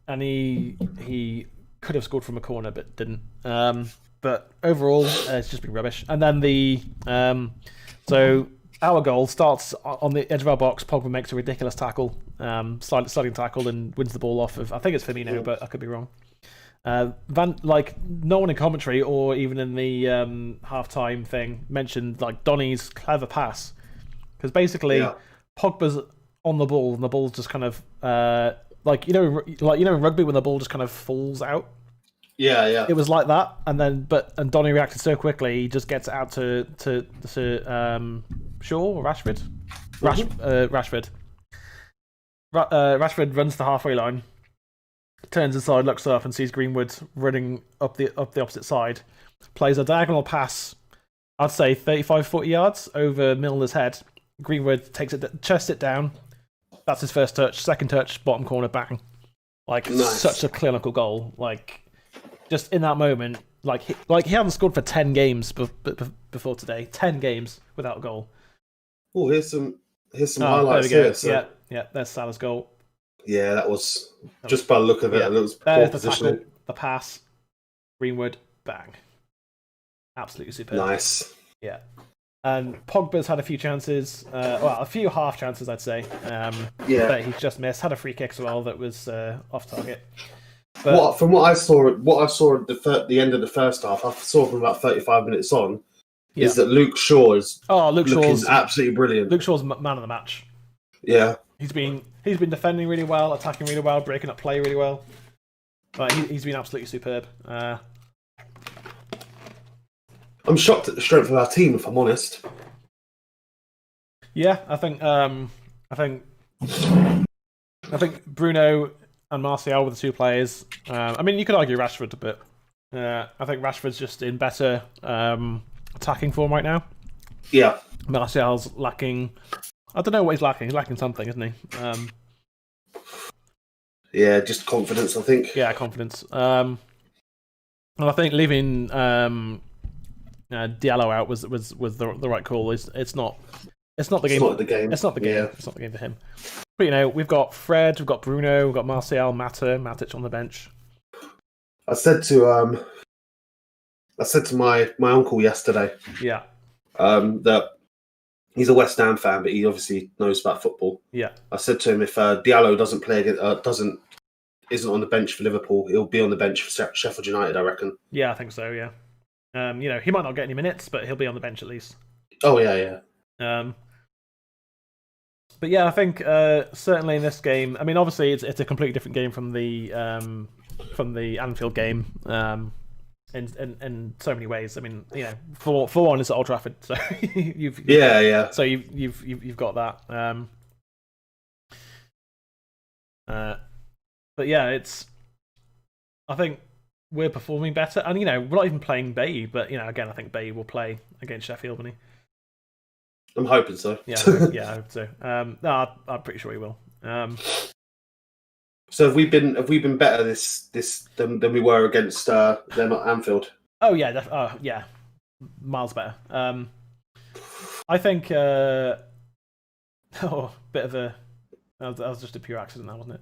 And he could have scored from a corner, but didn't. But overall, it's just been rubbish. And then so our goal starts on the edge of our box. Pogba makes a ridiculous tackle, sliding tackle, and wins the ball off of, I think it's Firmino, but I could be wrong. No one in commentary or even in the halftime thing mentioned like Donny's clever pass, because basically Pogba's on the ball and the ball's just kind of in rugby when the ball just kind of falls out. Yeah. It was like that, and Donny reacted so quickly, he just gets out to Shaw or Rashford. Rashford. Rashford runs the halfway line. Turns inside, looks up, and sees Greenwood running up the opposite side. Plays a diagonal pass, I'd say 35-40 yards over Milner's head. Greenwood takes it, chests it down. That's his first touch. Second touch, bottom corner, bang. Nice. Such a clinical goal. Just in that moment, he hadn't scored for 10 games before today. 10 games without a goal. Oh, here's some highlights here. So. Yeah. There's Salah's goal. Yeah, that was just by the look of it. It was poor positioning. The pass, Greenwood, bang. Absolutely superb. Nice. Yeah. And Pogba's had a few chances, a few half chances, I'd say. But he's just missed. Had a free kick as well that was off target. But, from what I saw at the end of the first half, I saw from about 35 minutes on, is that Luke Shaw is looking absolutely brilliant. Luke Shaw's man of the match. Yeah. He's been defending really well, attacking really well, breaking up play really well. But he's been absolutely superb. I'm shocked at the strength of our team, if I'm honest. Yeah, I think Bruno and Martial were the two players. I mean, you could argue Rashford a bit. I think Rashford's just in better attacking form right now. Yeah. Martial's lacking. I don't know what he's lacking. He's lacking something, isn't he? Yeah, just confidence, I think. Yeah, confidence. And I think leaving Diallo out was the right call. It's not the game. It's not the game. It's not the game. Yeah. It's not the game for him. But we've got Fred, we've got Bruno, we've got Martial, Matic on the bench. I said to my uncle yesterday. Yeah. that he's a West Ham fan, but he obviously knows about football. Yeah. I said to him, if Diallo doesn't play isn't on the bench for Liverpool, he'll be on the bench for Sheffield United, I reckon. Yeah, I think so. Yeah. He might not get any minutes, but he'll be on the bench at least. Oh yeah. But yeah, I think certainly in this game, I mean, obviously it's a completely different game from the Anfield game. In so many ways. I mean, for one, it's at Old Trafford, so you've got that. But yeah, I think we're performing better, and we're not even playing Bailly, but again, I think Bailly will play against Sheffield, won't he? I'm hoping so. Yeah, I hope so. No, I'm pretty sure he will. So have we been better this than we were against them at Anfield? Oh yeah, yeah, miles better. I think bit of a that was just a pure accident, that wasn't it?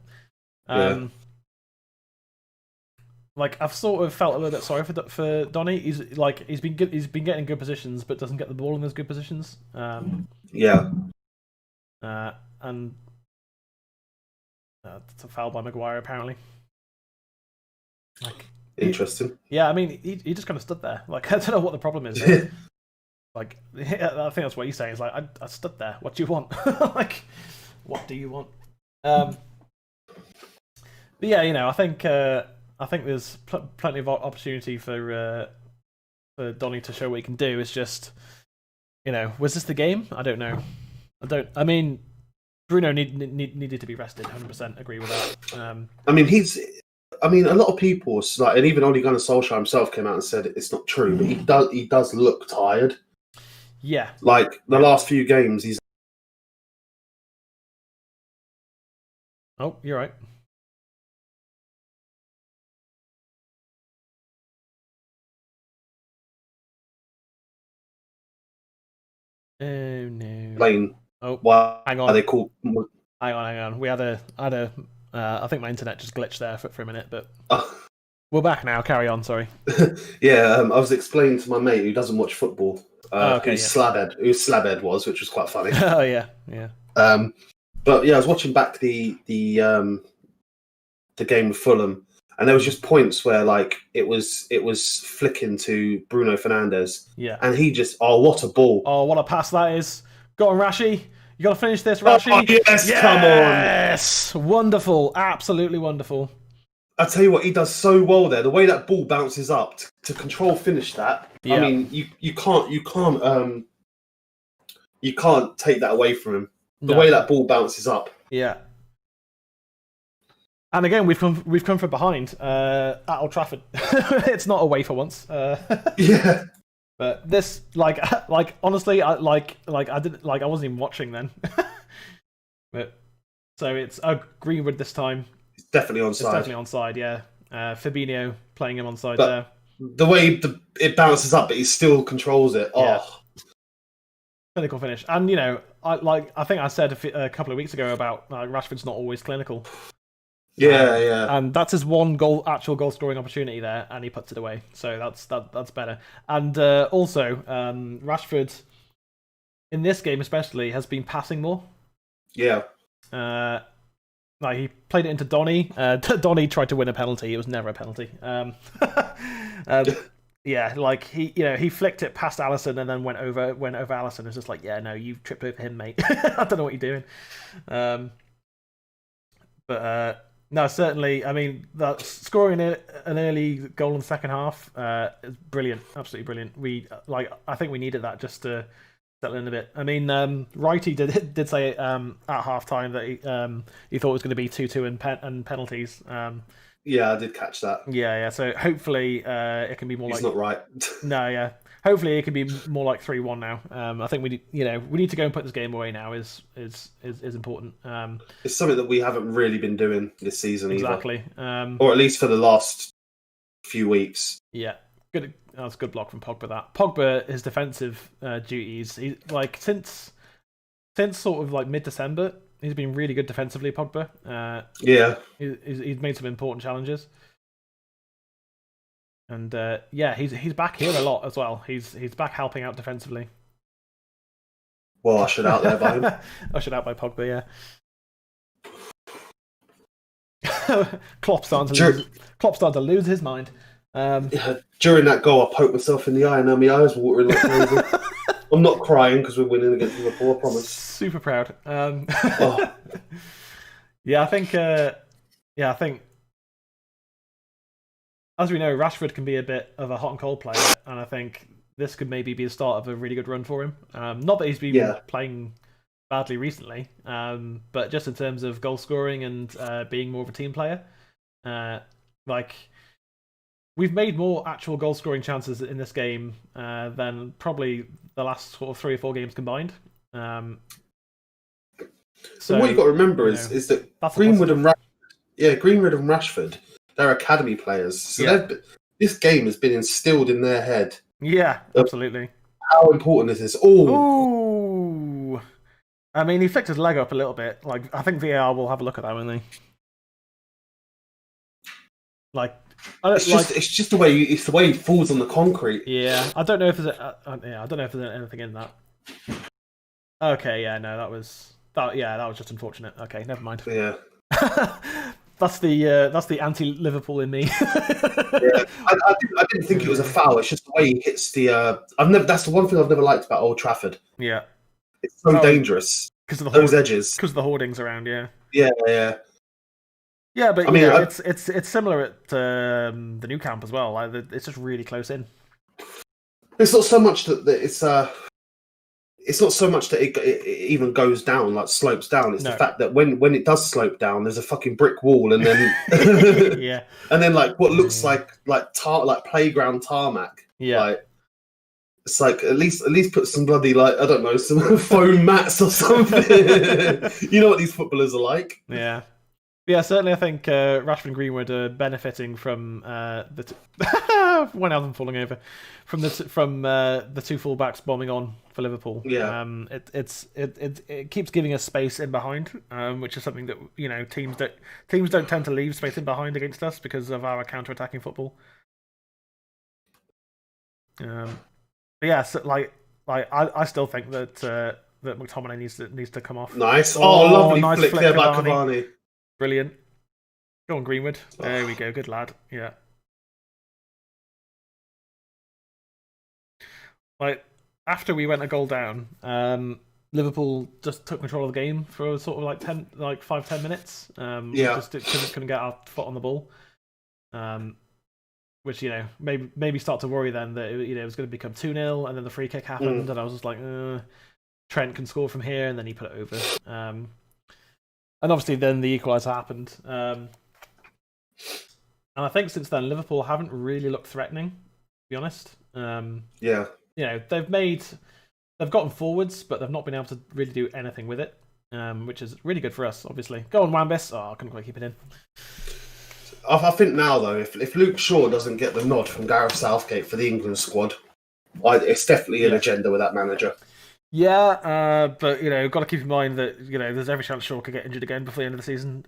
Yeah. Like I've sort of felt a little bit sorry for Donny. He's been good. He's been getting good positions, but doesn't get the ball in those good positions. Yeah. And it's a foul by Maguire apparently. Interesting. Yeah, I mean, he just kind of stood there. Like I don't know what the problem is. Like I think that's what he's saying. Is like I stood there. What do you want? Like what do you want? But yeah, I think there's plenty of opportunity for Donny to show what he can do. It's just, was this the game? I don't know. I mean, Bruno needed to be rested. 100% agree with that. I mean, a lot of people, like, and even Ole Gunnar Solskjaer himself came out and said it's not true, but he does look tired. Yeah. Like the last few games, he's. Oh, you're right. Oh no. Playing. Oh, why hang on. Are they called? Hang on. We had a. I think my internet just glitched there for a minute, but we're back now. Carry on. Sorry. Yeah, I was explaining to my mate who doesn't watch football. Who Slabhead was, which was quite funny. Oh yeah. But yeah, I was watching back the game with Fulham, and there was just points where like it was flicking to Bruno Fernandes. Yeah. And he just what a ball! Oh, what a pass that is! Go on, Rashi. You got to finish this, Rashi. Oh, yes, come on! Yes, wonderful, absolutely wonderful. I tell you what, he does so well there. The way that ball bounces up to control finish that. Yeah. I mean, you can't take that away from him. The way that ball bounces up. Yeah. And again, we've come from behind at Old Trafford. It's not away for once. Yeah. But this, like honestly, I wasn't even watching then. But so it's Greenwood this time. It's definitely onside. It's definitely onside. Yeah. Fabinho playing him onside but there. The way it bounces up, but he still controls it. Yeah. Oh, clinical finish. And I think I said a couple of weeks ago about Rashford's not always clinical. Yeah. And that's his one actual goal scoring opportunity there, and he puts it away. So that's better. And also, Rashford in this game especially has been passing more. Yeah. Like he played it into Donny. Donny tried to win a penalty. It was never a penalty. Yeah, like he flicked it past Alisson and then went over Alisson. It's just like, yeah, no, you've tripped over him, mate. I don't know what you're doing. But no, certainly. I mean, that scoring an early goal in the second half is brilliant, absolutely brilliant. I think we needed that just to settle in a bit. I mean, Righty did say at halftime that he thought it was going to be 2-2 and penalties. Yeah, I did catch that. Yeah. So hopefully it can be more. He's not right. No, yeah. Hopefully it can be more like 3-1 now. I think we need to go and put this game away now. Is important. It's something that we haven't really been doing this season exactly. either. Or at least for the last few weeks. Yeah, good. That's a good block from Pogba. That Pogba, his defensive duties, since sort of like mid-December. He's been really good defensively, Pogba. Yeah. He's made some important challenges. And he's back here a lot as well. He's back helping out defensively. Well, ushered out there by him. Ushered out by Pogba, yeah. Klopp starting to lose his mind. Yeah, during that goal, I poked myself in the eye, and now my eyes were watering like crazy. I'm not crying because we're winning against Liverpool, I promise. Super proud. Yeah, I think. As we know, Rashford can be a bit of a hot and cold player, and I think this could maybe be the start of a really good run for him. Not that he's been playing badly recently, but just in terms of goal scoring and being more of a team player, like we've made more actual goal scoring chances in this game than probably the last sort of 3 or 4 games combined. So what you got to remember is that Greenwood and Rashford, they're academy players. So this game has been instilled in their head. Yeah, absolutely. How important is this? Ooh. I mean, he flicked his leg up a little bit. Like, I think VAR will have a look at that, won't they? Like, it's just the way he falls on the concrete. Yeah, I don't know if there's anything in that. Okay, yeah, no, that was just unfortunate. Okay, never mind. Yeah. That's the anti-Liverpool in me. Yeah, I didn't think it was a foul. It's just the way he hits the. That's the one thing I've never liked about Old Trafford. Yeah, it's so dangerous because of those edges. Because of the hoardings around. Yeah. Yeah. Yeah, but I mean, it's similar at the new camp as well. Like, it's just really close in. It's not so much that it's not so much that it even goes down, like slopes down. It's the fact that when it does slope down, there's a fucking brick wall, and then yeah, and then like what looks like playground tarmac. Yeah, like, it's like at least put some bloody I don't know, some foam mats or something. You know what these footballers are like. Yeah. Yeah, certainly. I think Rashford and Greenwood are benefiting from one of them falling over from the 2 fullbacks bombing on for Liverpool. Yeah, it keeps giving us space in behind, which is something that teams don't tend to leave space in behind against us because of our counter-attacking football. But yeah, so, I still think that McTominay needs to come off. Nice. Lovely flick there by Cavani. Brilliant. Go on, Greenwood. There we go. Good lad. Yeah. Like, after we went a goal down, Liverpool just took control of the game for sort of 5-10 minutes. Just couldn't get our foot on the ball. Which maybe start to worry then that it was going to become 2-0, and then the free kick happened, and I was just like, Trent can score from here, and then he put it over. And obviously then the equaliser happened. And I think since then Liverpool haven't really looked threatening, to be honest. Yeah. They've gotten forwards, but they've not been able to really do anything with it, which is really good for us, obviously. Go on, Wan-Bissaka. I couldn't quite keep it in. I think now, though, if Luke Shaw doesn't get the nod from Gareth Southgate for the England squad, it's definitely an agenda with that manager. Yeah, but got to keep in mind that there's every chance Shaw could get injured again before the end of the season.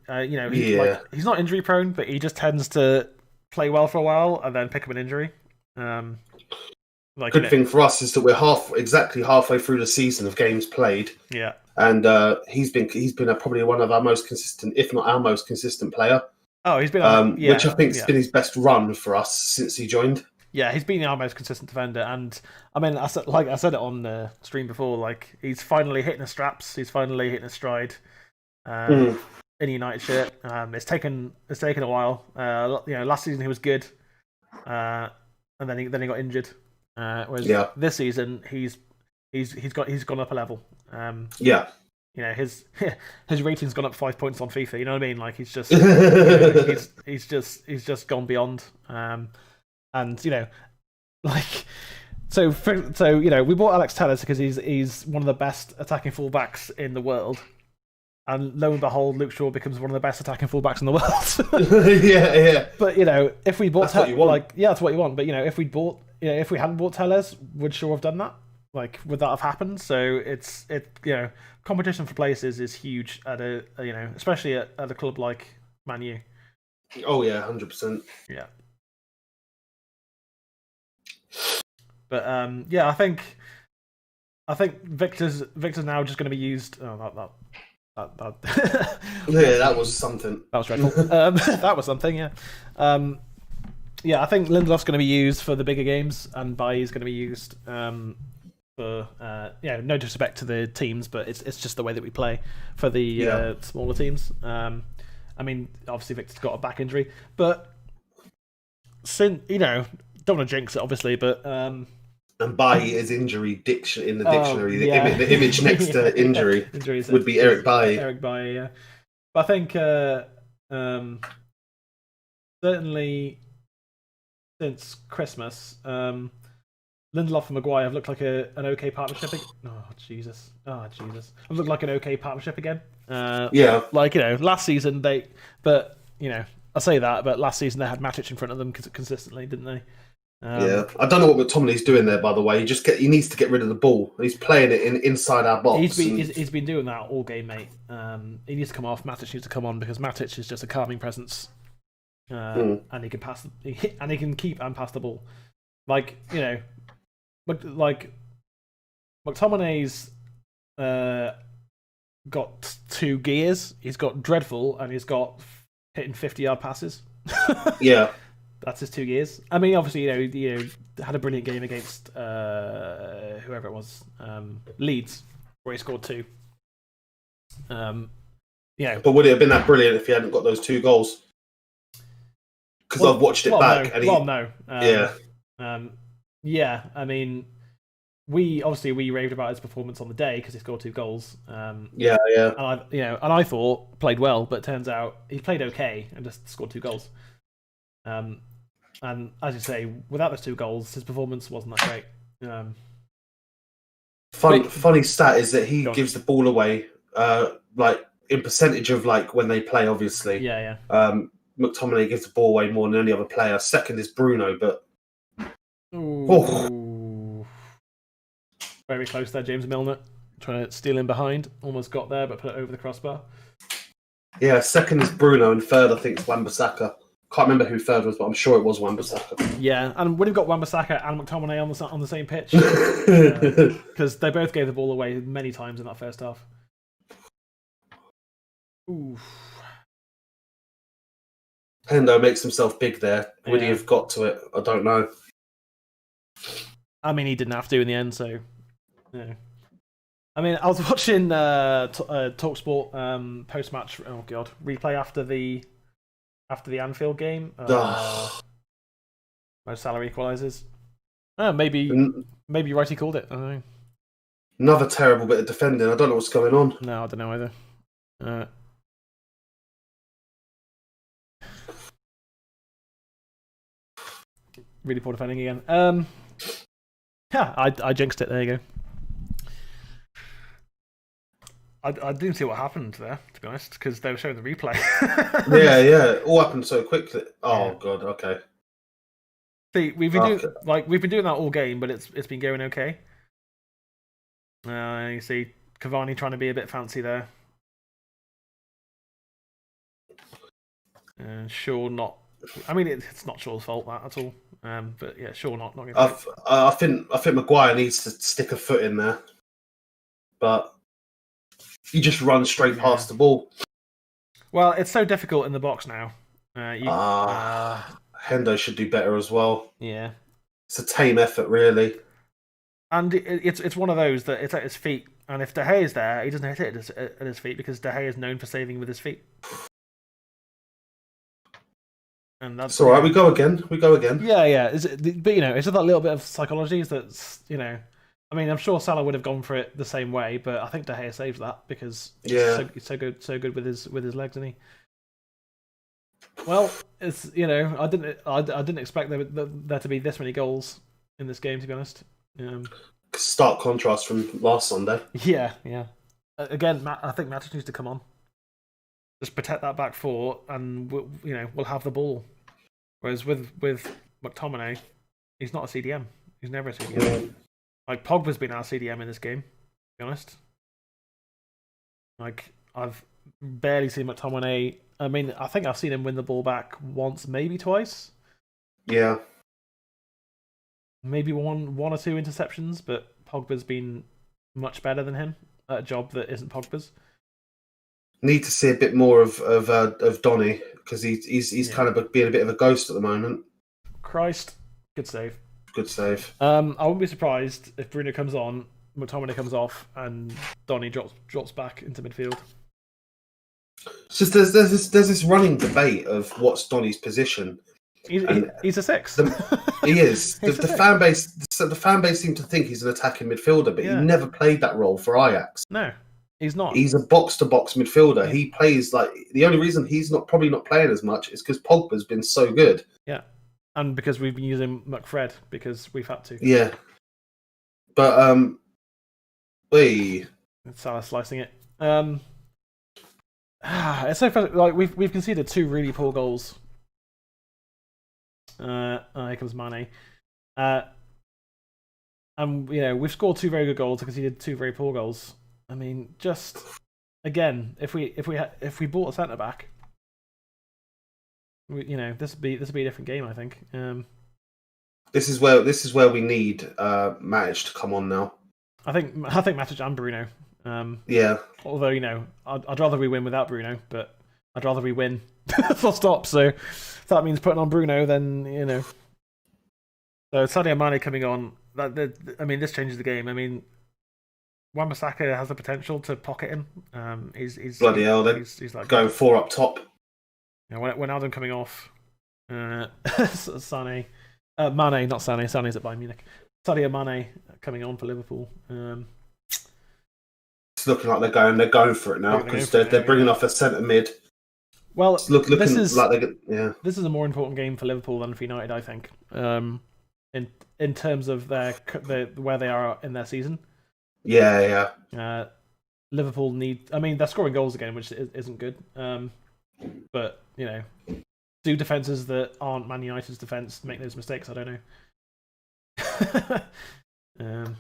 He's not injury prone, but he just tends to play well for a while and then pick up an injury. Good thing for us is that we're exactly halfway through the season of games played. Yeah, and he's been probably one of our most consistent, if not our most consistent player. Oh, he's been which I think has been his best run for us since he joined. Yeah, he's been our most consistent defender, and I mean, I said it on the stream before. Like, he's finally hitting his straps. He's finally hitting his stride. In a United shirt. It's taken a while. Last season he was good, and then he got injured. Whereas this season he's gone up a level. His rating's gone up 5 points on FIFA. You know what I mean? Like, he's just he's just gone beyond. And we bought Alex Telles because he's one of the best attacking fullbacks in the world, and lo and behold, Luke Shaw becomes one of the best attacking fullbacks in the world. yeah. But if we bought, that's what you want. that's what you want. But if we hadn't bought Telles, would Shaw have done that? Like, would that have happened? So it's competition for places is huge at especially at a club like Man U. Oh yeah, 100%. Yeah. But I think I think Victor's now just going to be used. Oh, yeah, that was something. That was dreadful. That was something. Yeah. Yeah, I think Lindelof's going to be used for the bigger games, and Bailly's going to be used for no disrespect to the teams, but it's just the way that we play for the smaller teams. I mean, obviously Victor's got a back injury, but don't want to jinx it, obviously, but and Bailly is injury in the dictionary. The image next to injury would be Eric Bailly. Eric Bailly, yeah. But I think certainly since Christmas, Lindelof and Maguire have looked like an okay partnership. Oh Jesus! Have looked like an okay partnership again. Last season I say that, but last season they had Matic in front of them consistently, didn't they? I don't know what McTominay's doing there, by the way. He needs to get rid of the ball. He's playing it inside our box. He's been doing that all game, mate. He needs to come off. Matic needs to come on because Matic is just a calming presence, and he can pass, and he can keep and pass the ball. McTominay's got 2 gears. He's got dreadful, and he's got hitting 50-yard passes. Yeah. That's his 2 gears. I mean, obviously, had a brilliant game against whoever it was, Leeds, where he scored 2. But would it have been that brilliant if he hadn't got those 2 goals? Because I've watched it back. No. No. Yeah. I mean, we raved about his performance on the day because he scored 2 goals. Yeah. And I thought played well, but it turns out he played okay and just scored 2 goals. And as you say, without those 2 goals, his performance wasn't that great. Funny stat is that he gives the ball away, in percentage of when they play. Obviously, yeah. McTominay gives the ball away more than any other player. Second is Bruno, but very close there. James Milner trying to steal in behind, almost got there, but put it over the crossbar. Yeah, second is Bruno, and third I think is Wan-Bissaka. Can't remember who third was, but I'm sure it was Wan-Bissaka. Yeah, and when you've got Wan-Bissaka and McTominay on the same pitch, because they both gave the ball away many times in that first half. Oof. Hendo makes himself big there. Would he have got to it? I don't know. I mean, he didn't have to in the end, so. Yeah. I mean, I was watching TalkSport post-match. Oh god, replay after the Anfield game. Where Salah equalises. Maybe Righty called it. I don't know. Another terrible bit of defending. I don't know what's going on. No, I don't know either. Really poor defending again. I jinxed it. There you go. I didn't see what happened there, to be honest, because they were showing the replay. yeah, all happened so quickly. Oh god, okay. See, we've been doing that all game, but it's been going okay. You see Cavani trying to be a bit fancy there. Shaw not. I mean, it's not Shaw's fault that at all. But yeah, Shaw not. I think Maguire needs to stick a foot in there, but. You just run straight past the ball. Well, it's so difficult in the box now. Hendo should do better as well. Yeah. It's a tame effort, really. And it's one of those that it's at his feet. And if De Gea is there, he doesn't hit it at his feet because De Gea is known for saving with his feet. And that's all right. We go again. Yeah. But it's just that little bit of psychology that's I mean, I'm sure Salah would have gone for it the same way, but I think De Gea saves that because he's so good with his legs, isn't he? Well, it's I didn't expect there to be this many goals in this game, to be honest. Stark contrast from last Sunday. Yeah. Again, I think Matic needs to come on, just protect that back 4, and we'll have the ball. Whereas with McTominay, he's not a CDM. He's never a CDM. Yeah. Pogba's been our CDM in this game, to be honest. I've barely seen McTominay. I mean, I think I've seen him win the ball back once, maybe twice. Yeah. Maybe one or 2 interceptions, but Pogba's been much better than him at a job that isn't Pogba's. Need to see a bit more of Donny, because he's kind of being a bit of a ghost at the moment. Christ, good save. Good save. I wouldn't be surprised if Bruno comes on, McTominay comes off, and Donny drops back into midfield. It's just there's this running debate of what's Donny's position. He's a six. He is. the fan base seem to think he's an attacking midfielder, but he never played that role for Ajax. No, he's not. He's a box-to-box midfielder. He plays like the only reason he's probably not playing as much is because Pogba's been so good. Yeah, and because we've been using McFred because we've had to. Yeah, but Salah slicing it. It's so funny. Like we've conceded 2 really poor goals. Here comes Mane. And we've scored 2 very good goals and conceded 2 very poor goals. I mean, just again, if we bought a centre back, this would be a different game. I think. This is where we need Matic to come on now. I think Matic and Bruno. Yeah. Although I'd rather we win without Bruno, but I'd rather we win full stop. So if that means putting on Bruno, then So Sadio Mane coming on. This changes the game. I mean, Wan-Bissaka has the potential to pocket him. He's bloody hell. Then he's like going 4 up top. When Adam coming off, Sané, Mane, not Sané. Sané's at Bayern Munich. Sadio Mane coming on for Liverpool. It's looking like they're going for it now because they're bringing off a centre mid. Well, this is a more important game for Liverpool than for United, I think. In terms of where they are in their season. Yeah. Liverpool they're scoring goals again, which isn't good. But do defenses that aren't Man United's defense make those mistakes? I don't know.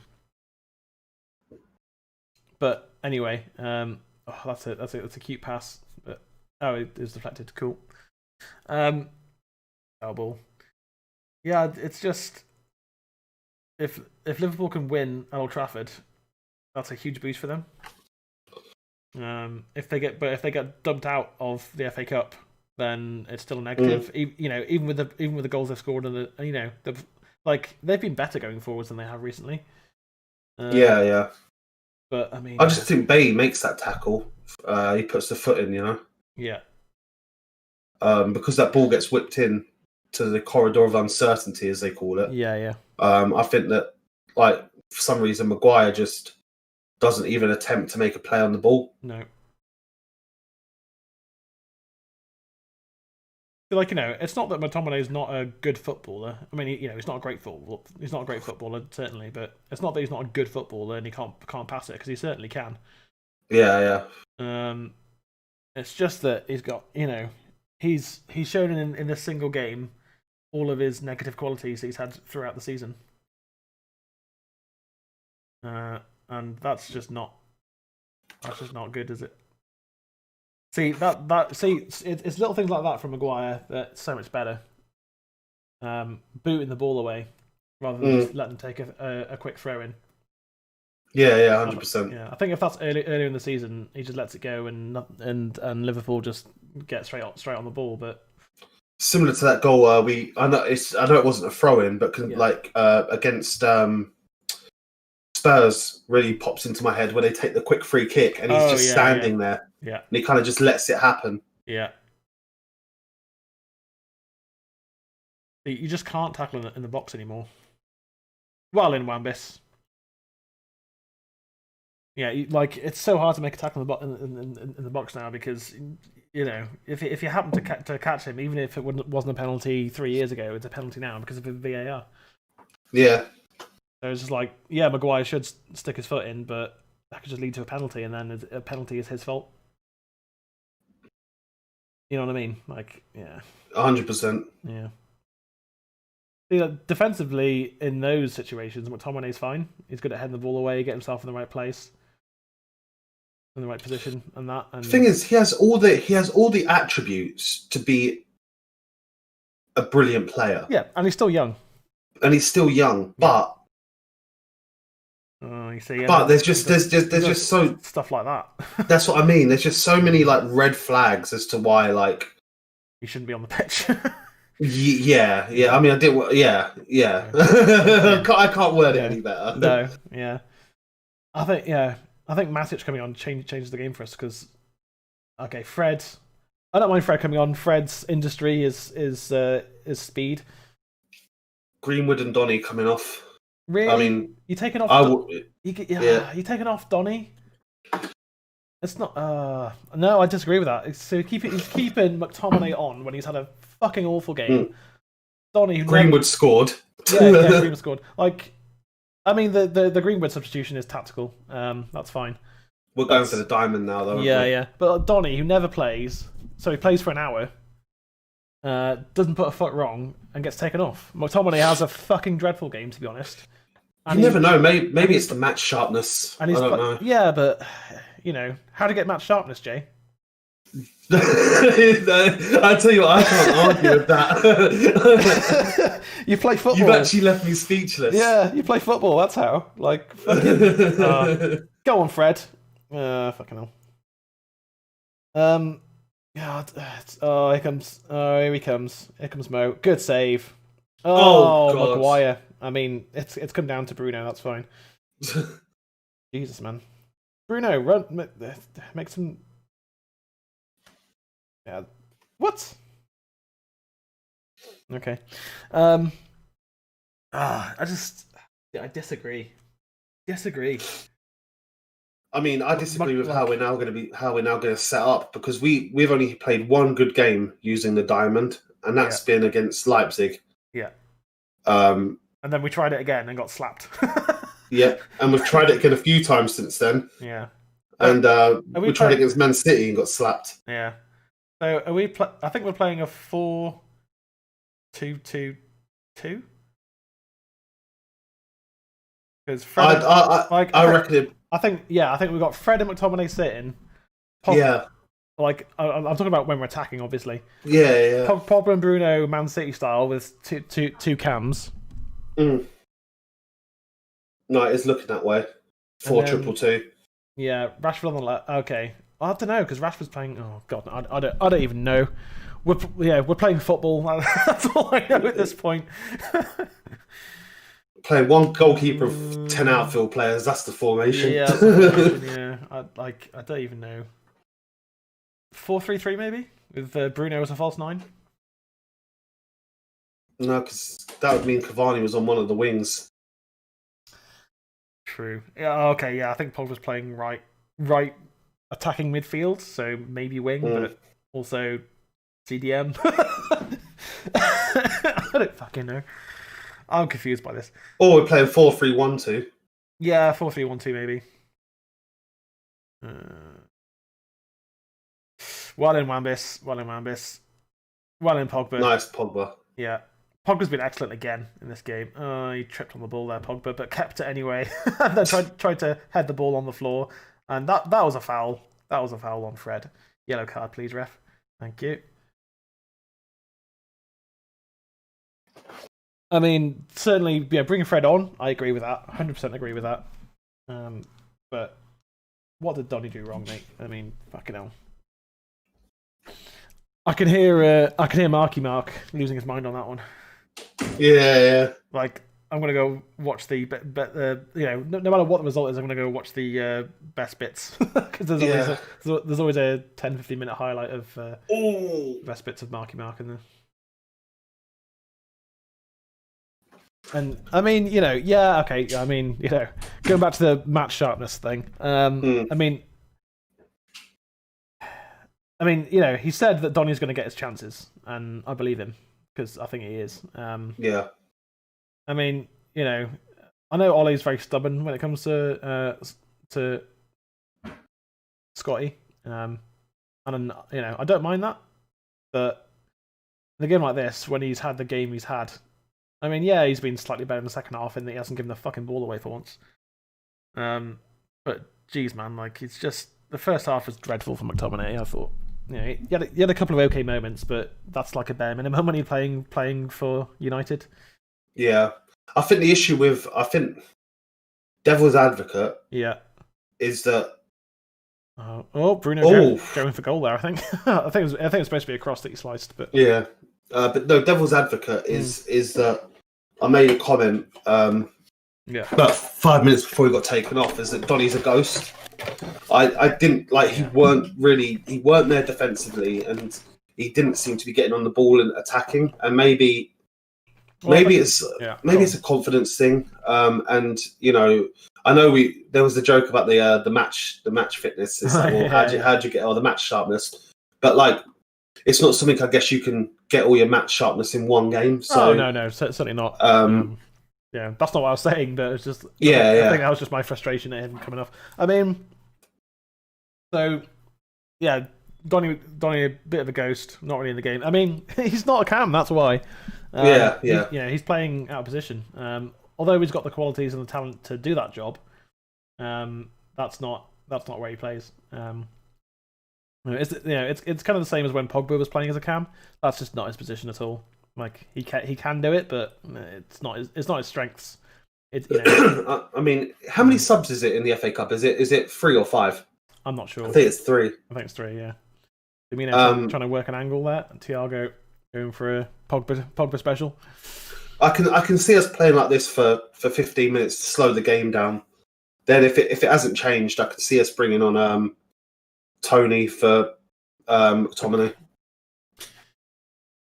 But anyway, that's it. That's a cute pass. But it was deflected. Cool. Foul ball. Yeah, it's just if Liverpool can win at Old Trafford, that's a huge boost for them. If they get dumped out of the FA Cup, then it's still a negative. Even with the goals they've scored and they've been better going forwards than they have recently. Yeah. But I mean, I just think Bay makes that tackle. He puts the foot in, Yeah. Because that ball gets whipped in to the corridor of uncertainty, as they call it. Yeah. I think that, for some reason, Maguire just doesn't even attempt to make a play on the ball. No. It's not that McTominay is not a good footballer. I mean, he's not a great footballer. He's not a great footballer, certainly, but it's not that he's not a good footballer and he can't pass it, because he certainly can. Yeah. It's just that he's got, he's shown in this single game all of his negative qualities he's had throughout the season. And that's just not good, is it? See it's little things like that from Maguire that's so much better. Booting the ball away rather than just letting them take a quick throw in. Yeah, 100%. Yeah, I think if that's earlier in the season, he just lets it go and Liverpool just get straight on the ball. But similar to that goal, I know it wasn't a throw in, but against Spurs really pops into my head where they take the quick free kick and he's just standing there. Yeah. And he kind of just lets it happen. Yeah. You just can't tackle in the box anymore. Well, in Wan-Bis. Yeah, it's so hard to make a tackle in the box now because if you happen to catch him, even if it wasn't a penalty 3 years ago, it's a penalty now because of the VAR. Yeah. So it's just Maguire should stick his foot in, but that could just lead to a penalty, and then a penalty is his fault. You know what I mean? 100%. Yeah. Defensively, in those situations, McTominay's fine. He's good at heading the ball away, get himself in the right place, in the right position, and that. And the thing is, he has all the attributes to be a brilliant player. Yeah, and he's still young. But Oh, you see, but there's just so stuff like that. That's what I mean. There's just so many like red flags as to why like you shouldn't be on the pitch. Yeah. I mean, I did. Yeah. I can't word it any better. No, yeah. I think Matic coming on changes the game for us because, okay, Fred. I don't mind Fred coming on. Fred's industry is speed. Greenwood and Donny coming off. Really? I mean, you taking off? You taking off Donny? It's not. No, I disagree with that. So he's keeping McTominay on when he's had a fucking awful game. Donny, Greenwood scored. Yeah, Greenwood scored. Like, I mean, the Greenwood substitution is tactical. That's fine. We're going for the diamond now, though. Yeah. But Donny, who never plays, so he plays for an hour, doesn't put a foot wrong and gets taken off. McTominay has a fucking dreadful game, to be honest. And you never know. Maybe it's the match sharpness. I don't know. Yeah, but how to get match sharpness, Jay? I tell you what, I can't argue with that. You play football. You've actually left me speechless. Yeah, you play football. That's how. Like, fucking, go on, Fred. Fucking hell. God. Here comes. Oh, here he comes. Here comes Mo. Good save. Oh, God. Maguire. I mean, it's come down to Bruno. That's fine. Jesus, man. Bruno, run. Make some. Yeah. What? Okay. I disagree. I mean, I disagree with how we're now going to set up because we've only played one good game using the diamond, and that's been against Leipzig. Yeah. And then we tried it again and got slapped. Yeah, and we've tried it again a few times since then. Yeah. And we tried it against Man City and got slapped. Yeah. So are we? I think we're playing a 4-2-2-2. Because I reckon. I think we've got Fred and McTominay sitting. Yeah. Like I'm talking about when we're attacking, obviously. Yeah. Pogba and Bruno, Man City style, with two cams. No, it's looking that way. 4-2-2. Yeah, Rashford on the left. Okay, I don't know because Rashford's playing. Oh God, I don't even know. We're playing football. That's all I know at this point. Playing one goalkeeper of 10 outfield players. That's the formation. Yeah, that's the formation, yeah. I don't even know. 4-3-3 maybe with Bruno as a false 9. No, because that would mean Cavani was on one of the wings. True. Yeah. Okay. Yeah. I think Pogba's playing right attacking midfield, so maybe wing, but also CDM. I don't fucking know. I'm confused by this. Or we're playing 4-3-1-2. Yeah, 4-3-1-2 maybe. Well in Wambis. Well in Pogba. Nice Pogba. Yeah. Pogba's been excellent again in this game. He tripped on the ball there, Pogba, but kept it anyway. And then tried to head the ball on the floor. And that was a foul. That was a foul on Fred. Yellow card, please, ref. Thank you. I mean, certainly, bringing Fred on, I agree with that. 100% agree with that. But what did Donny do wrong, mate? I mean, fucking hell. I can hear Marky Mark losing his mind on that one. Yeah. Like, I'm gonna go watch the no matter what the result is, I'm gonna go watch the best bits because there's always a 10-15 minute highlight of best bits of Marky Mark in there. And I mean, okay. I mean, going back to the match sharpness thing. I mean, he said that Donny's going to get his chances, and I believe him because I think he is. Yeah. I mean, I know Ollie's very stubborn when it comes to Scotty, and I don't mind that, but in a game like this, when he's had the game he's had. I mean, yeah, he's been slightly better in the second half in that he hasn't given the fucking ball away for once. But geez, man, like it's just the first half was dreadful for McTominay. I thought, he had a couple of okay moments, but that's like a bare minimum when you're playing for United. Yeah, I think the issue with devil's advocate Yeah. is that. Bruno going for goal there. I think. I think it was supposed to be a cross that he sliced, but yeah. But no, devil's advocate is that I made a comment. About 5 minutes before he got taken off, is that Donny's a ghost. I didn't like. He weren't there defensively, and he didn't seem to be getting on the ball and attacking. And maybe it's a confidence thing. And I know there was the joke about the match fitness. It's like, well, how'd you get the match sharpness? But like, it's not something I guess you can get all your match sharpness in one game. So no, certainly not. Yeah, that's not what I was saying, but it's just I think that was just my frustration at him coming off. I mean, so yeah, Donny a bit of a ghost, not really in the game. I mean, he's not a cam, that's why. He's playing out of position. Although he's got the qualities and the talent to do that job, that's not where he plays. It's kind of the same as when Pogba was playing as a cam. That's just not his position at all. Like he can do it, but it's not his strengths. I mean, how many subs is it in the FA Cup? Is it 3 or 5? I'm not sure. I think it's 3. I think it's 3. Yeah. Trying to work an angle there. Thiago going for a Pogba special. I can see us playing like this for 15 minutes to slow the game down. Then if it hasn't changed, I can see us bringing on Tony for McTominay.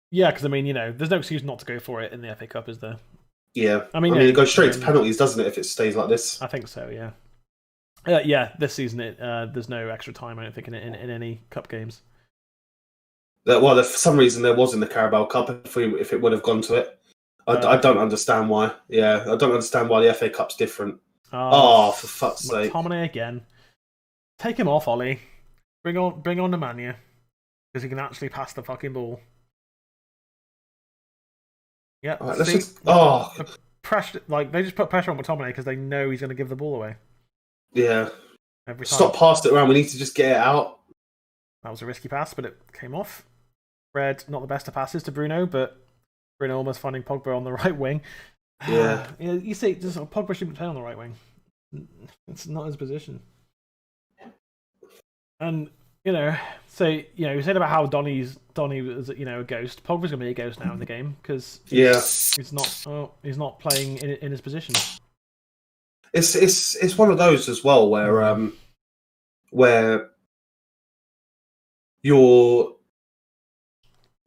Yeah, because I mean, there's no excuse not to go for it in the FA Cup, is there? Yeah, I mean, it goes straight to penalties, doesn't it? If it stays like this, I think so. Yeah, this season there's no extra time. I don't think in any cup games. Well, for some reason there was in the Carabao Cup. If it would have gone to it, I don't understand why. Yeah, I don't understand why the FA Cup's different. For fuck's sake! McTominay again. Take him off, Ollie. Bring on Nemanja, because he can actually pass the fucking ball. Yeah, right, they just put pressure on McTominay because they know he's going to give the ball away. Yeah. Every time. Stop passing it around. We need to just get it out. That was a risky pass, but it came off. Fred, not the best of passes to Bruno, but Bruno almost finding Pogba on the right wing. Yeah. You see, Pogba shouldn't play on the right wing. It's not his position. And so you said about how Donny was a ghost. Pogba's gonna be a ghost now in the game because he's not playing in his position. It's one of those as well where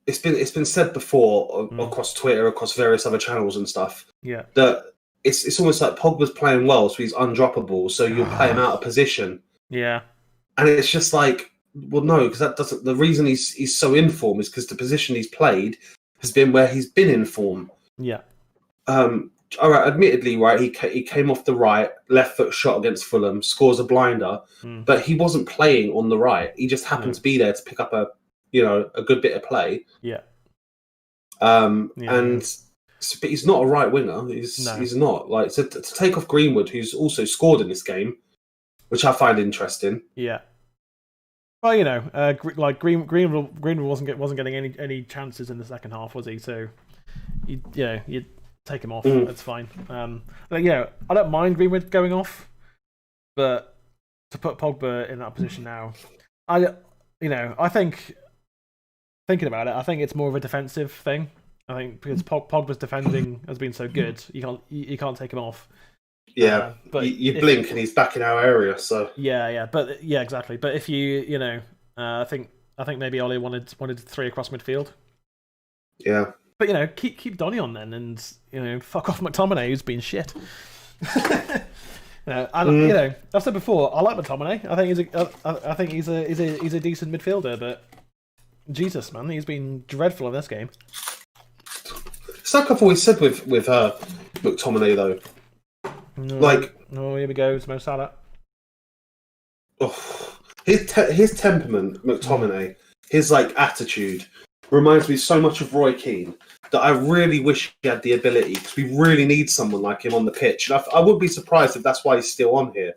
it's been said before across Twitter, across various other channels and stuff. Yeah, that it's almost like Pogba's playing well, so he's undroppable. So you'll play him out of position. Yeah, and it's just like. Well, no, because that doesn't. The reason he's so in form is because the position he's played has been where he's been in form. Yeah. All right. Admittedly, right, he came off the right, left foot shot against Fulham, scores a blinder, but he wasn't playing on the right. He just happened to be there to pick up a good bit of play. Yeah. But he's not a right winger. He's not like to take off Greenwood, who's also scored in this game, which I find interesting. Yeah. Well, Greenwood wasn't getting any chances in the second half, was he? So, you take him off. That's fine. I don't mind Greenwood going off, but to put Pogba in that position now, I think thinking about it, I think it's more of a defensive thing. I think because Pogba's defending has been so good, you can't take him off. Yeah, but you blink and he's back in our area. So exactly. But if I think maybe Ollie wanted 3 across midfield. Yeah, but keep Donny on then, and fuck off McTominay, who's been shit. I've said before, I like McTominay. I think he's a decent midfielder, but Jesus, man, he's been dreadful in this game. It's like I've always said with McTominay though. Here we go. It's Mo Salah. His temperament, McTominay, his attitude reminds me so much of Roy Keane that I really wish he had the ability, because we really need someone like him on the pitch. And I wouldn't be surprised if that's why he's still on here,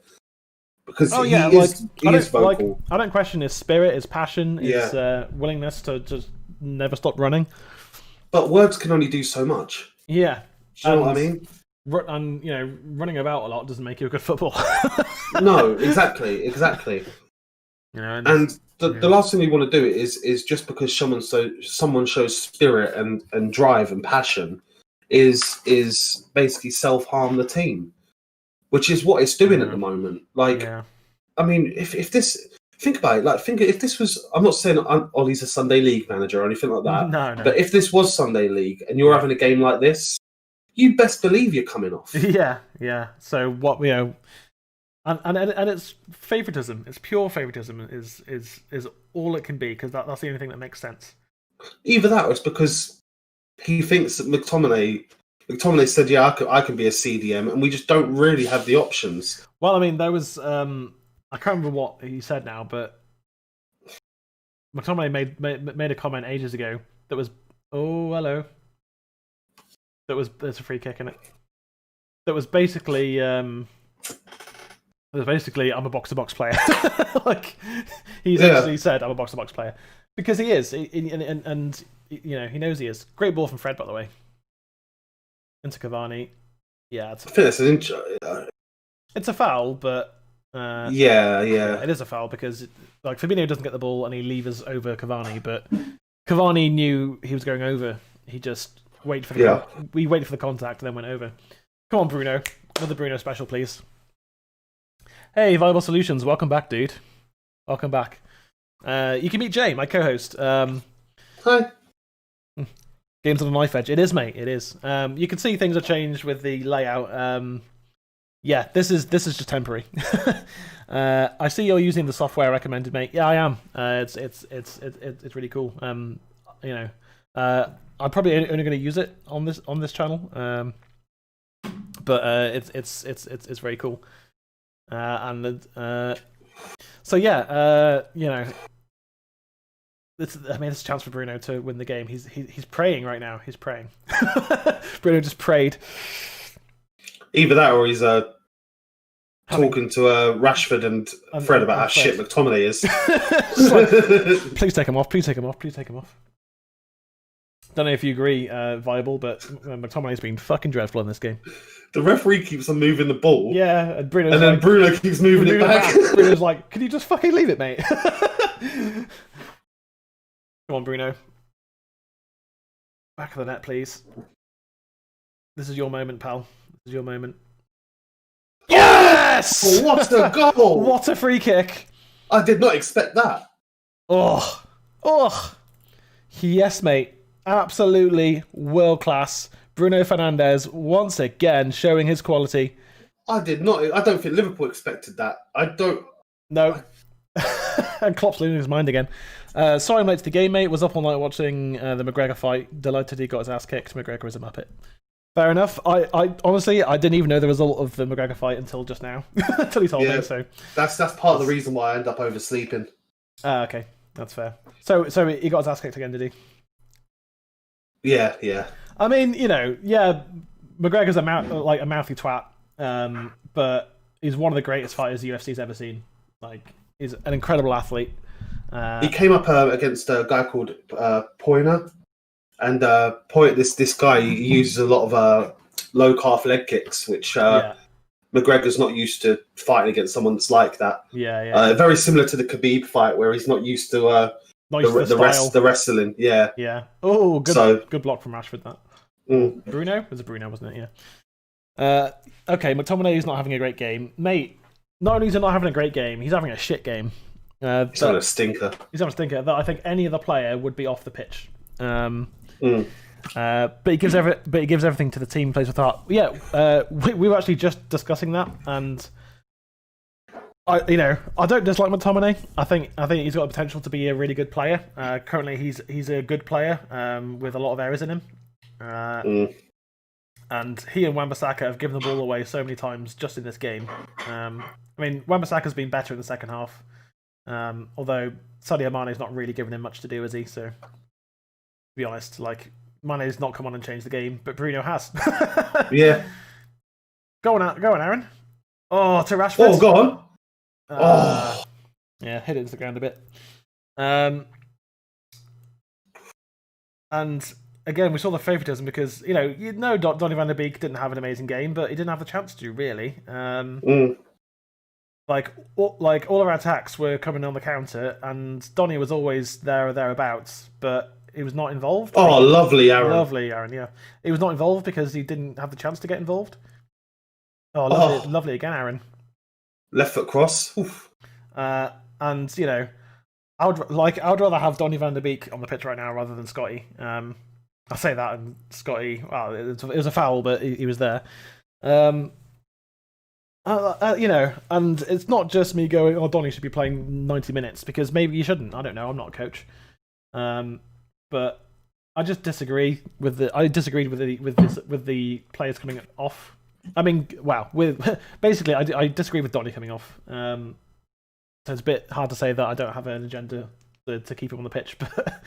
because he is vocal. I don't question his spirit, his passion, his willingness to just never stop running. But words can only do so much. Yeah, do you know what I mean? And running about a lot doesn't make you a good footballer. No, exactly. And the last thing you want to do is just because someone shows spirit and drive and passion is basically self-harm the team, which is what it's doing at the moment. Like, I mean, if this, think about it. Like, think if this was, I'm not saying Ollie's a Sunday League manager or anything like that. No. But if this was Sunday League and you're having a game like this, you best believe you're coming off. Yeah. So what and it's favoritism. It's pure favoritism. Is all it can be, because that's the only thing that makes sense. Either that, or it's because he thinks that McTominay said, "Yeah, I can be a CDM," and we just don't really have the options. Well, I mean, there was I can't remember what he said now, but McTominay made a comment ages ago that was, oh hello, there's a free kick in it. That was basically I'm a box-to-box player. Like, he's actually said I'm a box-to-box player because he is, and he knows he is. Great ball from Fred, by the way. Into Cavani. Yeah, it's a foul, but it is a foul because like Fabinho doesn't get the ball and he levers over Cavani, but Cavani knew he was going over. He just waited for the contact and then went over. Come on, Bruno. Another Bruno special, please. Hey, Viable Solutions, welcome back, dude. Welcome back. You can meet Jay, my co-host. Hi. Games on the knife edge. It is, mate. It is. You can see things have changed with the layout. Yeah, this is just temporary. I see you're using the software recommended, mate. Yeah, I am. It's really cool. I'm probably only going to use it on this channel. But it's very cool. So yeah, it's a chance for Bruno to win the game. He's praying right now. He's praying. Bruno just prayed. Either that, or he's talking to Rashford and Fred about how shit McTominay is. Like, please take him off. Please take him off. Please take him off. Don't know if you agree, Viable, but McTominay's been fucking dreadful in this game. The referee keeps on moving the ball. Yeah, and then Bruno keeps moving it back. Bruno's like, can you just fucking leave it, mate? Come on, Bruno. Back of the net, please. This is your moment, pal. This is your moment. Yes! Oh, what a goal! What a free kick! I did not expect that. Oh! Yes, mate. Absolutely world class. Bruno Fernandes once again showing his quality. I don't think Liverpool expected that. No. And Klopp's losing his mind again. Sorry I'm late to the game, mate. Was up all night watching the McGregor fight. Delighted he got his ass kicked. McGregor is a muppet. Fair enough. I honestly, I didn't even know the result of the McGregor fight until just now. Until he told me. So that's part of the reason why I end up oversleeping. Okay, that's fair. So he got his ass kicked again, did he? Yeah. I mean, McGregor's a mouthy twat, but he's one of the greatest fighters the UFC's ever seen. Like, he's an incredible athlete. He came up against a guy called Poyner, and this guy he uses a lot of low calf leg kicks, which McGregor's not used to fighting against someone that's like that. Yeah. Very similar to the Khabib fight, where he's not used to the wrestling. Yeah. Oh, good block from Rashford. That. Mm. Bruno? It was a Bruno, wasn't it? Yeah. Okay, McTominay is not having a great game, mate. Not only is he not having a great game, he's having a shit game. He's having a stinker. He's having a stinker that I think any other player would be off the pitch. But he gives everything to the team. Plays with heart. Yeah, we were actually just discussing that, and I don't dislike McTominay. I think he's got the potential to be a really good player. Currently, he's a good player with a lot of errors in him. And he and Wan-Bissaka have given the ball away so many times just in this game. I mean, Wan-Bissaka's been better in the second half, although Sadio Mane's not really given him much to do, is he? So, to be honest, like, Mane's not come on and changed the game, but Bruno has. Yeah. Go on, Aaron. Oh, to Rashford. Oh, go on. Yeah, hit it into the ground a bit. And again, we saw the favouritism because Donny van der Beek didn't have an amazing game, but he didn't have the chance to really. Like all of our attacks were coming on the counter, and Donny was always there or thereabouts, but he was not involved. Oh, lovely Aaron! Lovely Aaron, yeah. He was not involved because he didn't have the chance to get involved. Oh, lovely again, Aaron. Left foot cross. Oof. And I would rather have Donny van der Beek on the pitch right now rather than Scotty. I say that, and Scotty, well, it was a foul, but he was there. And it's not just me going, oh, Donny should be playing 90 minutes, because maybe he shouldn't. I don't know. I'm not a coach. But I just disagree with the players coming off. I mean, wow. Basically, I disagree with Donny coming off. So it's a bit hard to say that I don't have an agenda to keep him on the pitch, but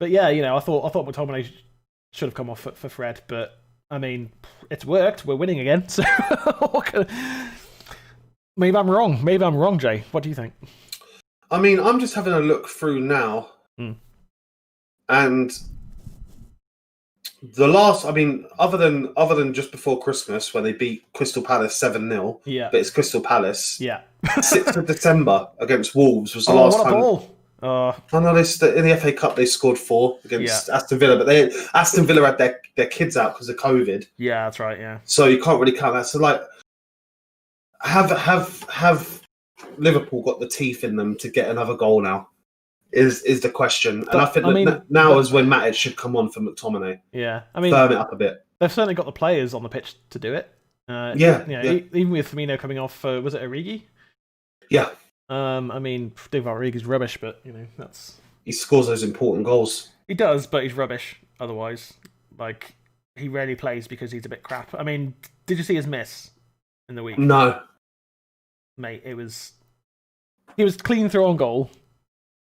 yeah, I thought McTominay should have come off for Fred, but I mean, it's worked. We're winning again, so maybe I'm wrong. Maybe I'm wrong, Jay. What do you think? I mean, I'm just having a look through now, and the last, I mean, other than just before Christmas where they beat Crystal Palace 7-0, yeah, but it's Crystal Palace. Yeah, 6th of December against Wolves was the last time. Ball. I know in the FA Cup they scored 4 against Aston Villa, but Aston Villa had their kids out because of COVID. Yeah, that's right. Yeah, so you can't really count that. So like, have Liverpool got the teeth in them to get another goal now? Is the question, and I think now is when Matic should come on for McTominay. Yeah, I mean, firm it up a bit. They've certainly got the players on the pitch to do it. Even with Firmino coming off, was it Origi? Yeah. I mean, David Origi's rubbish, but he scores those important goals. He does, but he's rubbish otherwise. Like, he rarely plays because he's a bit crap. I mean, did you see his miss in the week? No, mate. He was clean through on goal,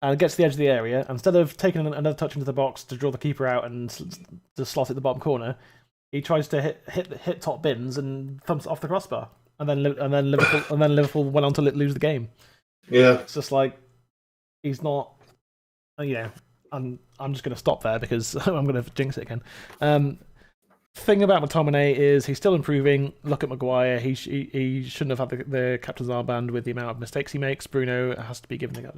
and gets to the edge of the area. Instead of taking another touch into the box to draw the keeper out and to slot it at the bottom corner, he tries to hit top bins and thumps it off the crossbar. And then Liverpool went on to lose the game. Yeah, it's just like he's not. I'm just going to stop there because I'm going to jinx it again. Thing about McTominay is he's still improving. Look at Maguire. He shouldn't have had the captain's armband with the amount of mistakes he makes. Bruno has to be given the.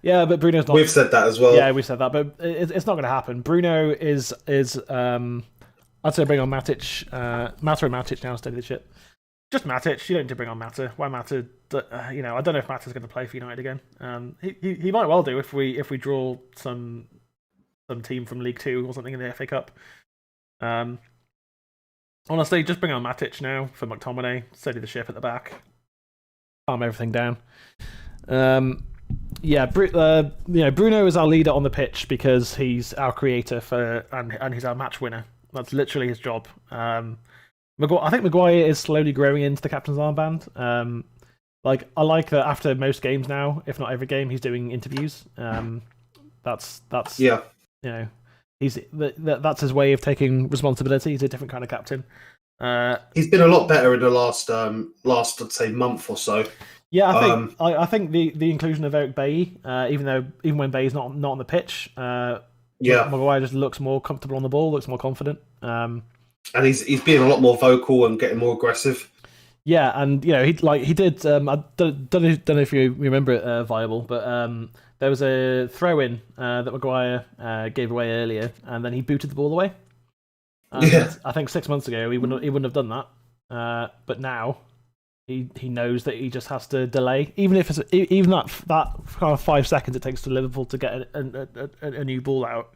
Yeah, but Bruno's not. We've said that as well. Yeah, we've said that, but it's not going to happen. Bruno is I'd say bring on Matic. Mata and Matic now steady the ship. Just Matic. You don't need to bring on Mata. Why Mata? I don't know if Mata's going to play for United again. He might well do if we draw some team from League 2 or something in the FA Cup. Honestly, just bring on Matic now for McTominay. Steady the ship at the back. Calm everything down. Bruno is our leader on the pitch because he's our creator and he's our match winner. That's literally his job. I think Maguire is slowly growing into the captain's armband. I like that after most games now, if not every game, he's doing interviews. That's yeah. That's his way of taking responsibility. He's a different kind of captain. He's been a lot better in the last I'd say month or so. Yeah, I think the inclusion of Eric Bailly, even when Bailly's not on the pitch, Maguire just looks more comfortable on the ball, looks more confident. And he's being a lot more vocal and getting more aggressive. Yeah, and he did. I don't know if you remember it, Viable, but there was a throw-in that Maguire gave away earlier, and then he booted the ball away. And I think 6 months ago he wouldn't have done that, but now he knows that he just has to delay, even if it's even that kind of 5 seconds it takes to Liverpool to get a new ball out.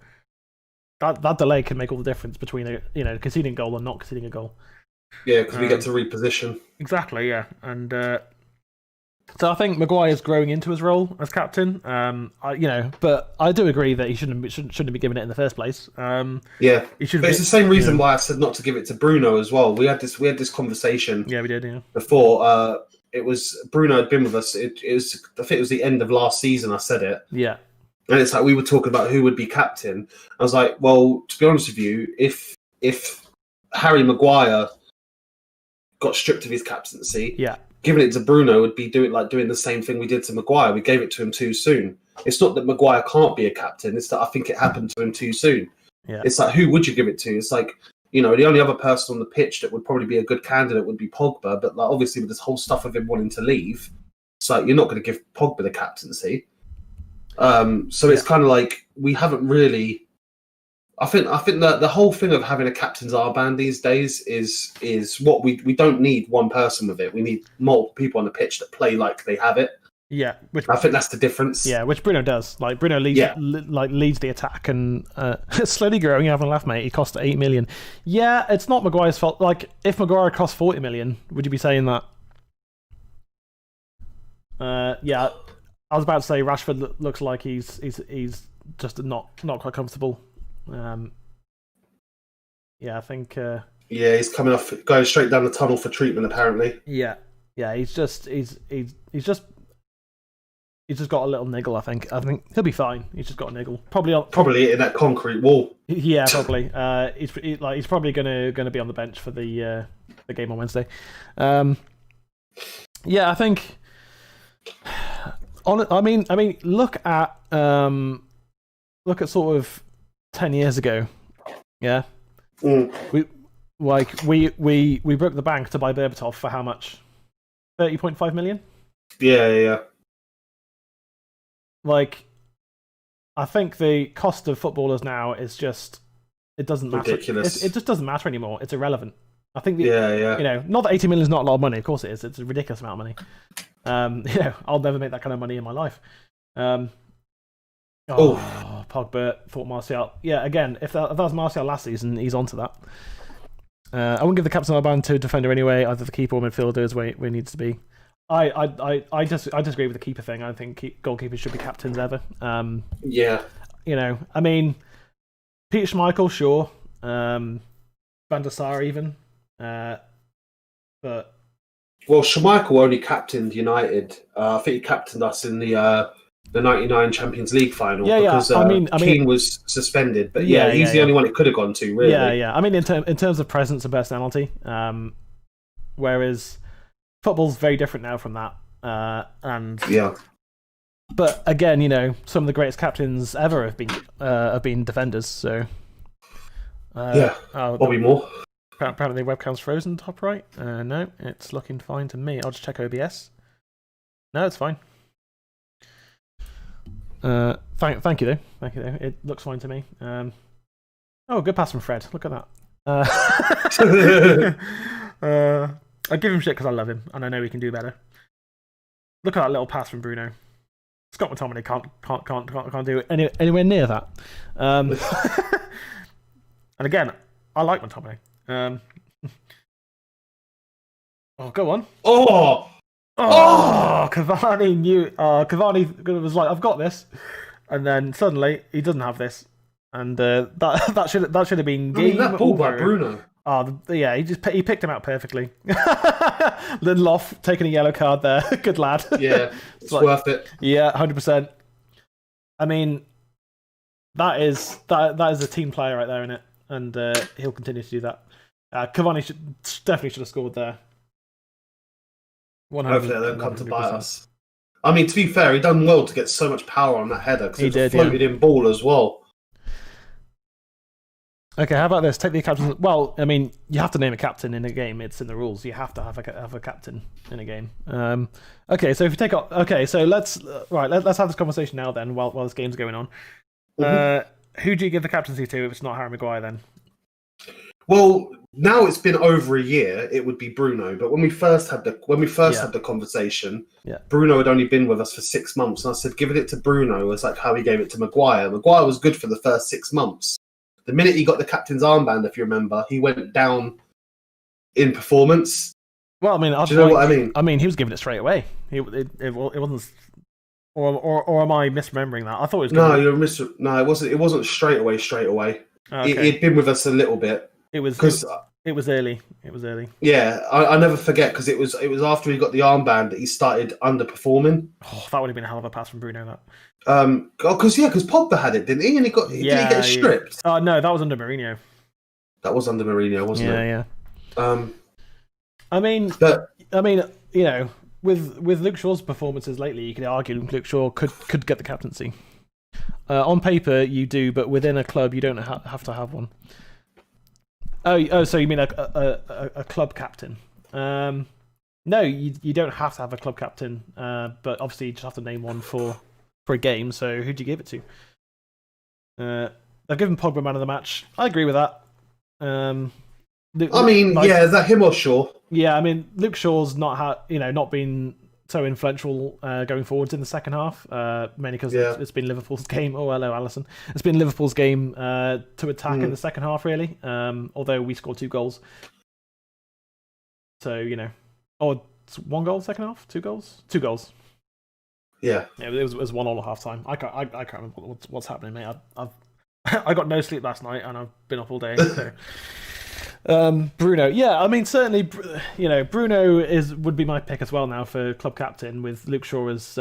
That delay can make all the difference between conceding a goal and not conceding a goal. Yeah, because we get to reposition. Exactly, yeah. And so I think Maguire's growing into his role as captain. But I do agree that he shouldn't be given it in the first place. Yeah, it's the same reason why I said not to give it to Bruno as well. We had this conversation. Yeah, we did. Yeah. Before it was Bruno had been with us. I think it was the end of last season. I said it. Yeah. And it's like we were talking about who would be captain. I was like, well, to be honest with you, if Harry Maguire got stripped of his captaincy, giving it to Bruno would be doing the same thing we did to Maguire. We gave it to him too soon. It's not that Maguire can't be a captain. It's that I think it happened to him too soon. Yeah. It's like, who would you give it to? It's like, the only other person on the pitch that would probably be a good candidate would be Pogba. But like, obviously with this whole stuff of him wanting to leave, it's like, you're not going to give Pogba the captaincy. So it's kind of like, we haven't really... I think that the whole thing of having a captain's armband these days is what we don't need one person with it. We need multiple people on the pitch that play like they have it. Yeah, I think that's the difference. Yeah, which Bruno does. Like Bruno leads the attack and slowly growing. You're having a laugh, mate. He cost 8 million. Yeah, it's not Maguire's fault. Like if Maguire cost 40 million, would you be saying that? Yeah, I was about to say Rashford looks like he's just not quite comfortable. Yeah, I think. Yeah, he's going straight down the tunnel for treatment. Apparently. Yeah, he's just got a little niggle. I think he'll be fine. He's just got a niggle. Probably in that concrete wall. Yeah, probably. He's probably gonna be on the bench for the game on Wednesday. Yeah, I think. I mean, look at sort of 10 years ago. Yeah. We broke the bank to buy Berbatov for how much? 30.5 million? Yeah. Like, I think the cost of footballers now is just, it doesn't matter. Ridiculous. It just doesn't matter anymore. It's irrelevant. I think not that 80 million is not a lot of money. Of course it is. It's a ridiculous amount of money. I'll never make that kind of money in my life. Pogba, thought Martial. Yeah, again, if that was Martial last season, he's onto that. I wouldn't give the captain armband to a defender anyway. Either the keeper or midfielder is where it needs to be. I just agree with the keeper thing. I think goalkeepers should be captains ever. Yeah. I mean, Peter Schmeichel, sure. Van der Sar even. But Schmeichel only captained United. I think he captained us in the 99 Champions League final because Keane was suspended. But he's the only one it could have gone to, really. Yeah. I mean, in terms of presence and personality, whereas football's very different now from that. But again, some of the greatest captains ever have been defenders. So Bobby Moore. Apparently, the webcam's frozen top right. No, it's looking fine to me. I'll just check OBS. No, it's fine. Thank you though. It looks fine to me. Good pass from Fred. Look at that. I give him shit because I love him and I know he can do better. Look at that little pass from Bruno. Scott McTominay can't do anywhere near that. And again, I like McTominay. Go on. Cavani was like, I've got this, and then suddenly he doesn't have this, and that should have been game. That ball by Bruno. He picked him out perfectly. Lindelof taking a yellow card there. Good lad. Yeah, it's worth it. Yeah, 100%. I mean, that is a team player right there, innit? And he'll continue to do that. Cavani definitely should have scored there. Hopefully they don't come to bite us. I mean, to be fair, he done well to get so much power on that header because it was a floated in ball as well. Okay, how about this? Take the captain. Well, I mean, you have to name a captain in a game. It's in the rules. You have to have a captain in a game. Okay, so if you take off. Okay, so let's have this conversation now. Then, while this game's going on, who do you give the captaincy to if it's not Harry Maguire? Then. Well, now it's been over a year. It would be Bruno. But when we first had the conversation, Bruno had only been with us for 6 months, and I said, "Giving it to Bruno was like how he gave it to Maguire. Maguire was good for the first 6 months. The minute he got the captain's armband, if you remember, he went down in performance." Well, I mean, do you know what I mean? I mean, he was giving it straight away. It wasn't. Or am I misremembering that? I thought it was. No, it wasn't. It wasn't straight away. Okay. He'd been with us a little bit. It was early. It was early. Yeah, I never forget because it was after he got the armband that he started underperforming. Oh, that would have been a hell of a pass from Bruno. That. Because Pogba had it, didn't he? And did he get stripped? No, that was under Mourinho. That was under Mourinho, wasn't it? Yeah. I mean, but I mean, you know, with Luke Shaw's performances lately, you could argue Luke Shaw could get the captaincy. On paper, you do, but within a club, you don't have to have one. Oh, so you mean a club captain? No, you don't have to have a club captain, but obviously you just have to name one for a game. So who do you give it to? They've given Pogba man of the match. I agree with that. Is that him or Shaw? Yeah, I mean, Luke Shaw's not been so influential going forwards in the second half, mainly because it's been Liverpool's game. Oh, hello, Allison. It's been Liverpool's game to attack in the second half, really. Although we scored 2 goals, so it's 1 goal second half, 2 goals, 2 goals. Yeah, it was 1-1 at half time. I can't remember what's happening, mate. I got no sleep last night and I've been up all day. So. Bruno, yeah, I mean certainly, Bruno would be my pick as well now for club captain, with Luke Shaw as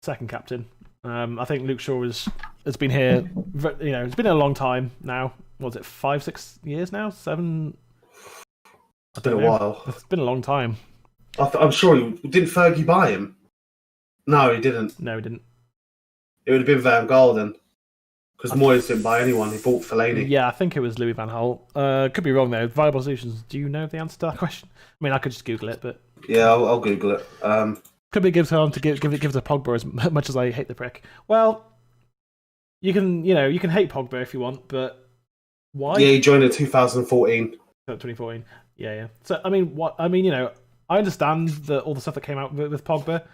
second captain. I think Luke Shaw has been here, it's been a long time now. Was it 5-6 years now? 7? It's been a while. It's been a long time. I'm sure didn't Fergie buy him? No, he didn't. No, he didn't. It would have been Van Gaal then. Because Moyes didn't buy anyone, he bought Fellaini. Yeah, I think it was Louis van Gaal. Could be wrong though. Viable solutions. Do you know the answer to that question? I mean, I could just Google it, but yeah, I'll Google it. Could be gives time to give it to Pogba as much as I hate the prick. Well, you can hate Pogba if you want, but why? Yeah, he joined in 2014. 2014. Yeah. So I mean, I understand all the stuff that came out with Pogba,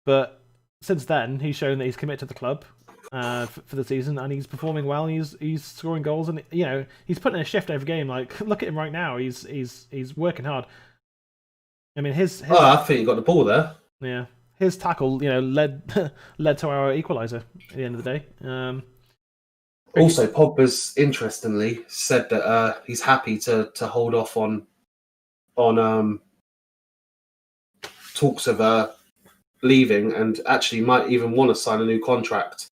but since then he's shown that he's committed to the club. For the season, and he's performing well. And he's scoring goals, and he's putting in a shift every game. Like, look at him right now. He's working hard. I mean, his I think he got the ball there. Yeah, his tackle, led to our equaliser at the end of the day. Also, Pogba's interestingly said that he's happy to hold off on talks of leaving, and actually might even want to sign a new contract.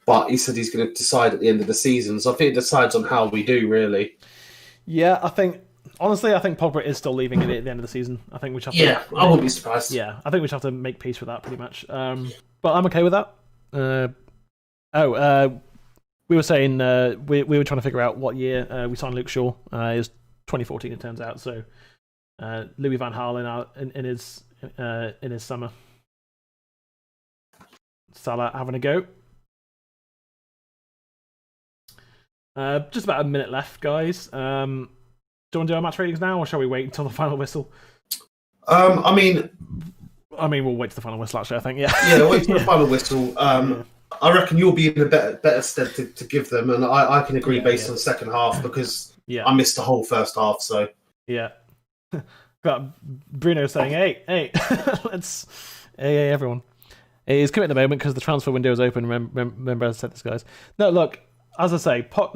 But he said he's going to decide at the end of the season. So I think it decides on how we do, really. Yeah, I think Pogba is still leaving at the end of the season. I think we should have to, I wouldn't be surprised. Yeah, I think we should have to make peace with that pretty much. But I'm okay with that. We were saying we were trying to figure out what year we signed Luke Shaw. It was 2014, it turns out. So Louis van Gaal in his summer. Salah having a go. Just about a minute left, guys. Do you want to do our match ratings now, or shall we wait until the final whistle? I mean, we'll wait to the final whistle. Actually, I think, yeah. Yeah, wait till the final whistle. I reckon you'll be in a better stead to give them, and I can agree based on the second half because I missed the whole first half. So yeah, got Bruno saying, "Hey, hey, everyone." He's coming at the moment because the transfer window is open. Remember, I said this, guys. No, look. As I say, for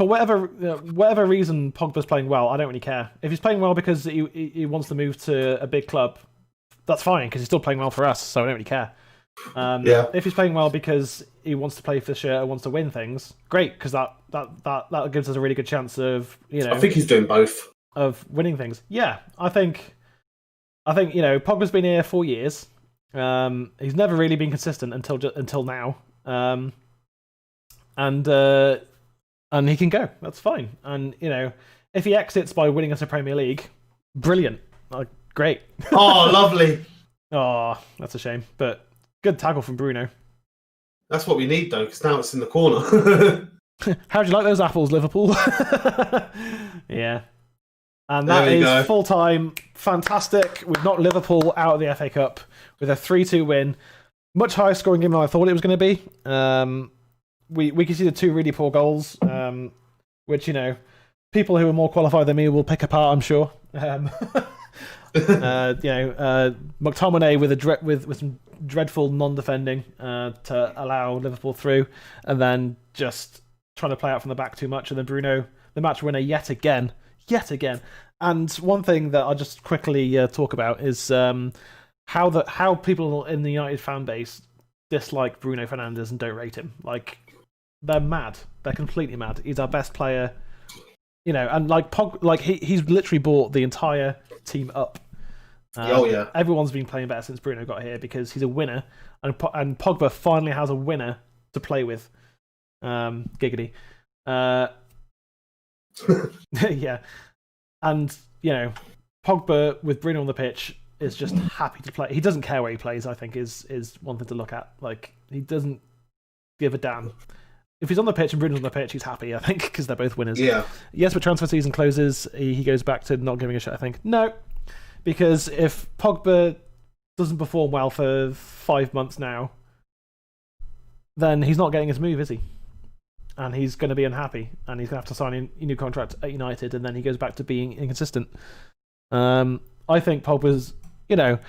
whatever reason Pogba's playing well, I don't really care. If he's playing well because he wants to move to a big club, that's fine because he's still playing well for us, so I don't really care. If he's playing well because he wants to play for the shirt and wants to win things, great, because that gives us a really good chance of I think he's doing both of winning things. Yeah, I think Pogba's been here 4 years. He's never really been consistent until now. And he can go. That's fine. And if he exits by winning us a Premier League, brilliant. Great. Oh, lovely. Oh, that's a shame. But good tackle from Bruno. That's what we need, though, because now it's in the corner. How'd you like those apples, Liverpool? Yeah. And that is full time. Fantastic. We've knocked Liverpool out of the FA Cup with a 3-2 win. Much higher scoring game than I thought it was going to be. We can see the 2 really poor goals, which people who are more qualified than me will pick apart, I'm sure. McTominay with some dreadful non-defending to allow Liverpool through, and then just trying to play out from the back too much, and then Bruno, the match winner yet again. And one thing that I'll just quickly talk about is how people in the United fan base dislike Bruno Fernandes and don't rate him. Like, they're mad. They're completely mad. He's our best player. and like he's literally brought the entire team up. Everyone's been playing better since Bruno got here because he's a winner, and Pogba finally has a winner to play with. Giggity. Yeah, and Pogba with Bruno on the pitch is just happy to play. He doesn't care where he plays. I think is one thing to look at. Like, he doesn't give a damn. If he's on the pitch and Bruno's on the pitch, he's happy, I think, because they're both winners. Yeah. Yes, but transfer season closes, he goes back to not giving a shit, I think. No, because if Pogba doesn't perform well for 5 months now, then he's not getting his move, is he? And he's going to be unhappy, and he's going to have to sign a new contract at United, and then he goes back to being inconsistent. I think Pogba's going to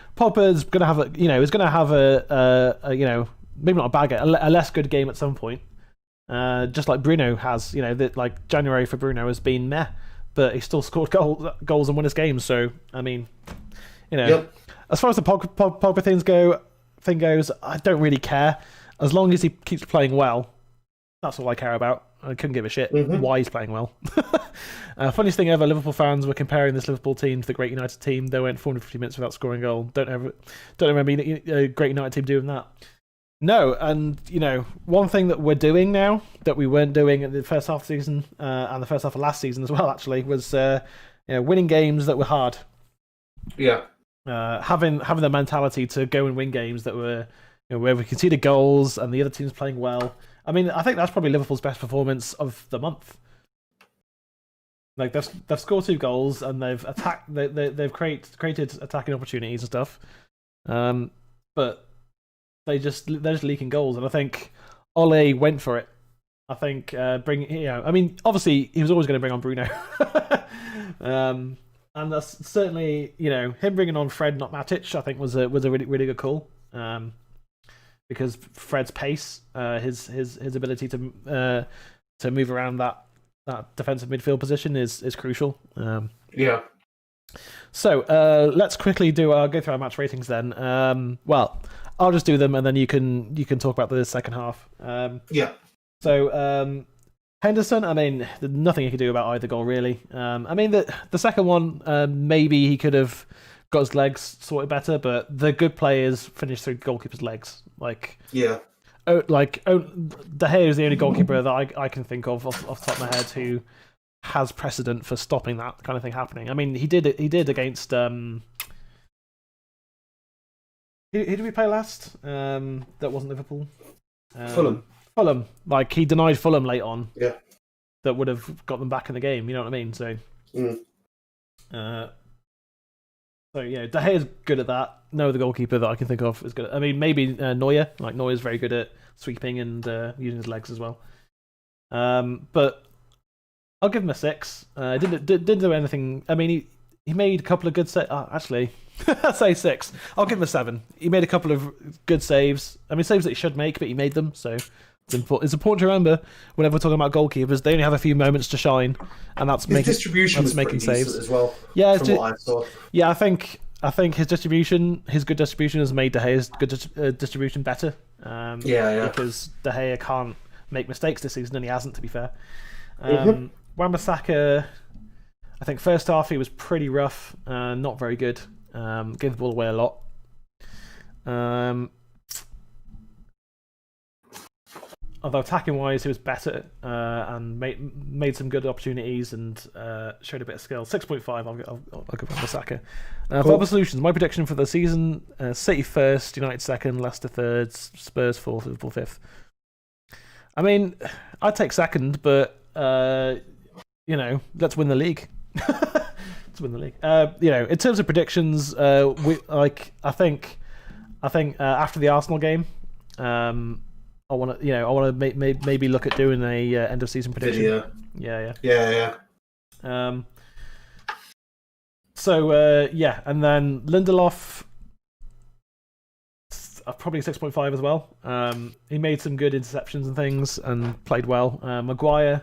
have is going to have a maybe not a bad game, a less good game at some point. Just like Bruno has, that like January for Bruno has been meh, but he still scored goals and won his games. So I mean, as far as the Pogba thing goes, I don't really care as long as he keeps playing well. That's all I care about. I couldn't give a shit why he's playing well. Funniest thing ever, Liverpool fans were comparing this Liverpool team to the Great United team. They went 450 minutes without scoring a goal. Don't remember a Great United team doing that. No, and one thing that we're doing now that we weren't doing in the first half of the season and the first half of last season as well, actually, was winning games that were hard. Yeah. Having the mentality to go and win games that were where we conceded goals and the other team's playing well. I mean, I think that's probably Liverpool's best performance of the month. Like they've scored 2 goals and they've attacked. They've created attacking opportunities and stuff, but they're just leaking goals. And I think Ole went for it. I think I mean, obviously he was always going to bring on Bruno, and that's certainly him bringing on Fred, not Matic. I think was a really really good call. Because Fred's pace, his ability to move around that defensive midfield position is crucial. Yeah. So let's quickly go through our match ratings then. Well, I'll just do them and then you can talk about the second half. Yeah. So Henderson, I mean, there's nothing he could do about either goal really. I mean the second one, maybe he could have got his legs sorted better, but the good players finish through goalkeeper's legs. Like, yeah. De Gea is the only goalkeeper that I can think of off the top of my head who has precedent for stopping that kind of thing happening. I mean, he did against who did we play last? That wasn't Liverpool. Fulham. Like, he denied Fulham late on. Yeah. That would have got them back in the game. You know what I mean? So. So yeah, De Gea's good at that. No other goalkeeper that I can think of is good. I mean, maybe Neuer. Like, Neuer's very good at sweeping and using his legs as well. But I'll give him a 6. Didn't do anything. I mean, he made a couple of good saves. Actually, I'll say 6. I'll give him a 7. He made a couple of good saves. I mean, saves that he should make, but he made them. So it's important to remember whenever we're talking about goalkeepers, they only have a few moments to shine, and that's his distribution was making saves as well. Yeah, from what I saw. Yeah, I think his good distribution has made De Gea's good distribution better. Because De Gea can't make mistakes this season, and he hasn't, to be fair. Wan-Bissaka, I think first half he was pretty rough, not very good. Gave the ball away a lot. Although attacking wise, he was better and made some good opportunities and showed a bit of skill. 6.5, I'll give Wan-Bissaka. For other solutions, my prediction for the season: City first, United second, Leicester third, Spurs fourth, Liverpool fifth. I mean, I'd take second, but let's win the league. Let's win the league. In terms of predictions, I think after the Arsenal game, I want to maybe look at doing a end of season prediction. Yeah. And then Lindelof, probably 6.5 as well. He made some good interceptions and things and played well. Maguire,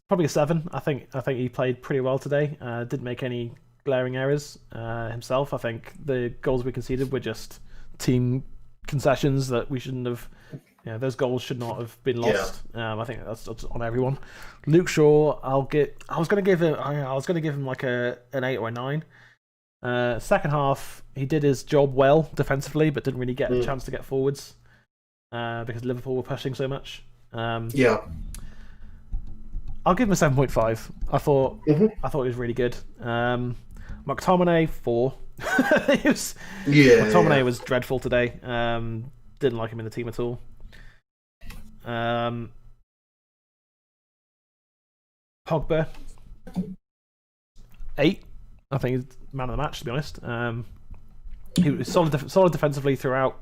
probably a 7. I think he played pretty well today. Didn't make any glaring errors himself. I think the goals we conceded were just team concessions that we shouldn't have Yeah, those goals should not have been lost. I think that's on everyone. Luke Shaw, I was gonna give him like an 8 or a 9. Second half, he did his job well defensively, but didn't really get a chance to get forwards because Liverpool were pushing so much. I'll give him a 7.5. I thought he was really good. McTominay 4. McTominay was dreadful today. Didn't like him in the team at all. Pogba 8. I think he's man of the match, to be honest. He was solid defensively throughout.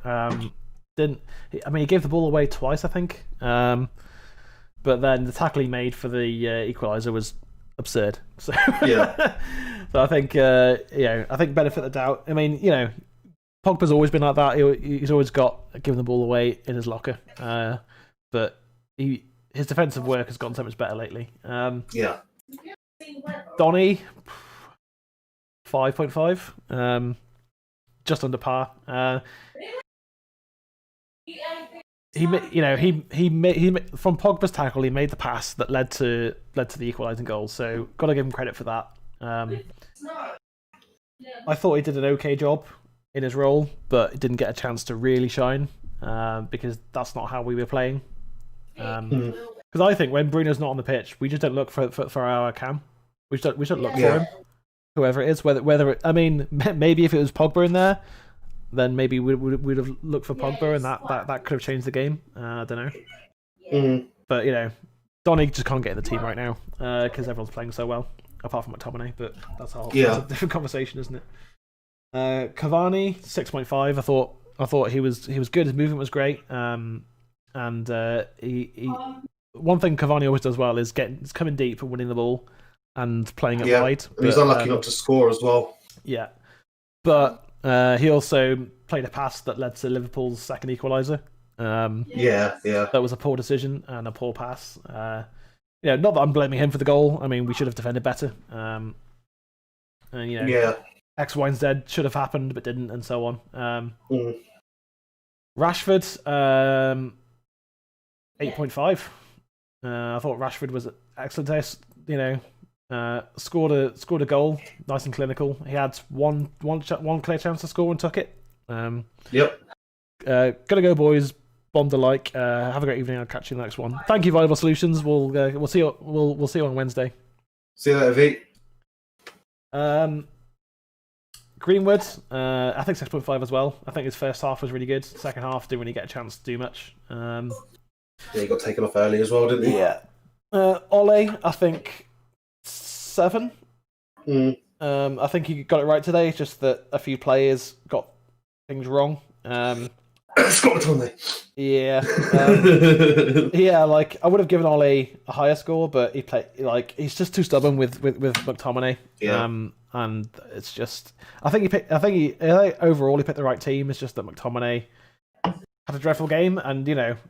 He gave the ball away twice, I think. But then the tackle he made for the equaliser was absurd. So so I think I think benefit the doubt. I mean, Pogba's always been like that. He's always given the ball away in his locker. But his defensive work has gotten so much better lately. Donny 5.5. Just under par. He from Pogba's tackle, he made the pass that led to the equalising goal. So got to give him credit for that. I thought he did an okay job in his role, but he didn't get a chance to really shine because that's not how we were playing. Because I think when Bruno's not on the pitch, we just don't look for our cam. We should look for him, whoever it is. Maybe if it was Pogba in there, then maybe we'd have looked for Pogba, and that could have changed the game. I don't know. But Donny just can't get in the team right now because everyone's playing so well, apart from McTominay. But that's that's a different conversation, isn't it? Cavani 6.5. I thought he was good. His movement was great. And he one thing Cavani always does well is coming deep and winning the ball and playing it wide. And he's unlucky not to score as well. Yeah, but he also played a pass that led to Liverpool's second equaliser. That was a poor decision and a poor pass. Not that I'm blaming him for the goal. I mean, we should have defended better. X, Y, and Z should have happened but didn't, and so on. Rashford 8.5. I thought Rashford was excellent. Scored a goal, nice and clinical. He had one clear chance to score and took it. Gotta go, boys. Bond alike. Have a great evening. I'll catch you in the next one. Thank you, Viable Solutions. We'll see you. We'll see you on Wednesday. See you later, V. Greenwood, I think 6.5 as well. I think his first half was really good. Second half didn't really get a chance to do much. He got taken off early as well, didn't he? Yeah. Ole, I think 7. I think he got it right today. It's just that a few players got things wrong. Scott on there. Yeah. I would have given Ole a higher score, but he's just too stubborn with McTominay. And it's just I think overall he picked the right team. It's just that McTominay had a dreadful game, and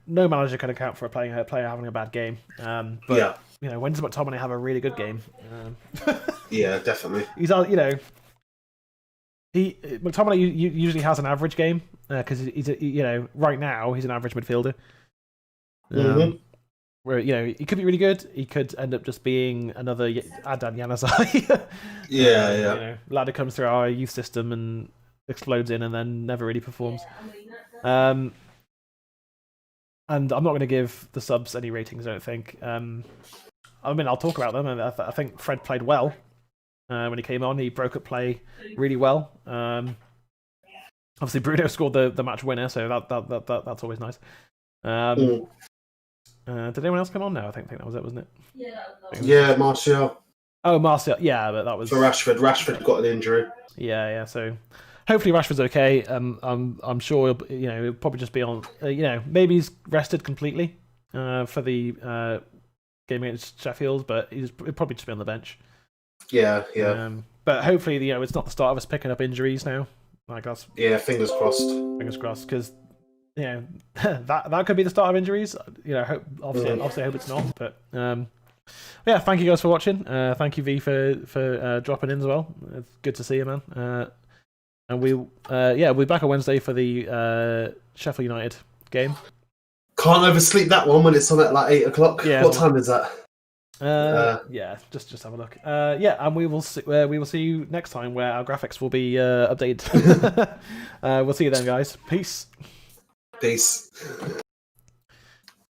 no manager can account for a player having a bad game. When does McTominay have a really good game? Yeah, definitely. He's McTominay usually has an average game because he's right now he's an average midfielder. Where he could be really good, he could end up just being another Adnan Januzaj. Ladder comes through our youth system and explodes in, and then never really performs. And I'm not going to give the subs any ratings. I don't think. I'll talk about them. I think Fred played well when he came on. He broke up play really well. Obviously, Bruno scored the match winner, so that's always nice. Did anyone else come on now? I think that was it, wasn't it? Yeah, Martial. Oh, Martial. Yeah, but that was for Rashford. Rashford got an injury. Yeah. So hopefully Rashford's okay. I'm sure he'll probably just be on. Maybe he's rested completely for the game against Sheffield, but he'll probably just be on the bench. Yeah. But hopefully, it's not the start of us picking up injuries now. Fingers crossed. Fingers crossed, because that could be the start of injuries. Obviously, I hope it's not. But thank you guys for watching. Thank you, V, for dropping in as well. It's good to see you, man. And we'll be back on Wednesday for the Sheffield United game. Can't oversleep that one when it's on at like 8 o'clock. Yeah, What time is that? Yeah, just have a look. Yeah, and we will see you next time where our graphics will be updated. We'll see you then, guys. Peace. Peace.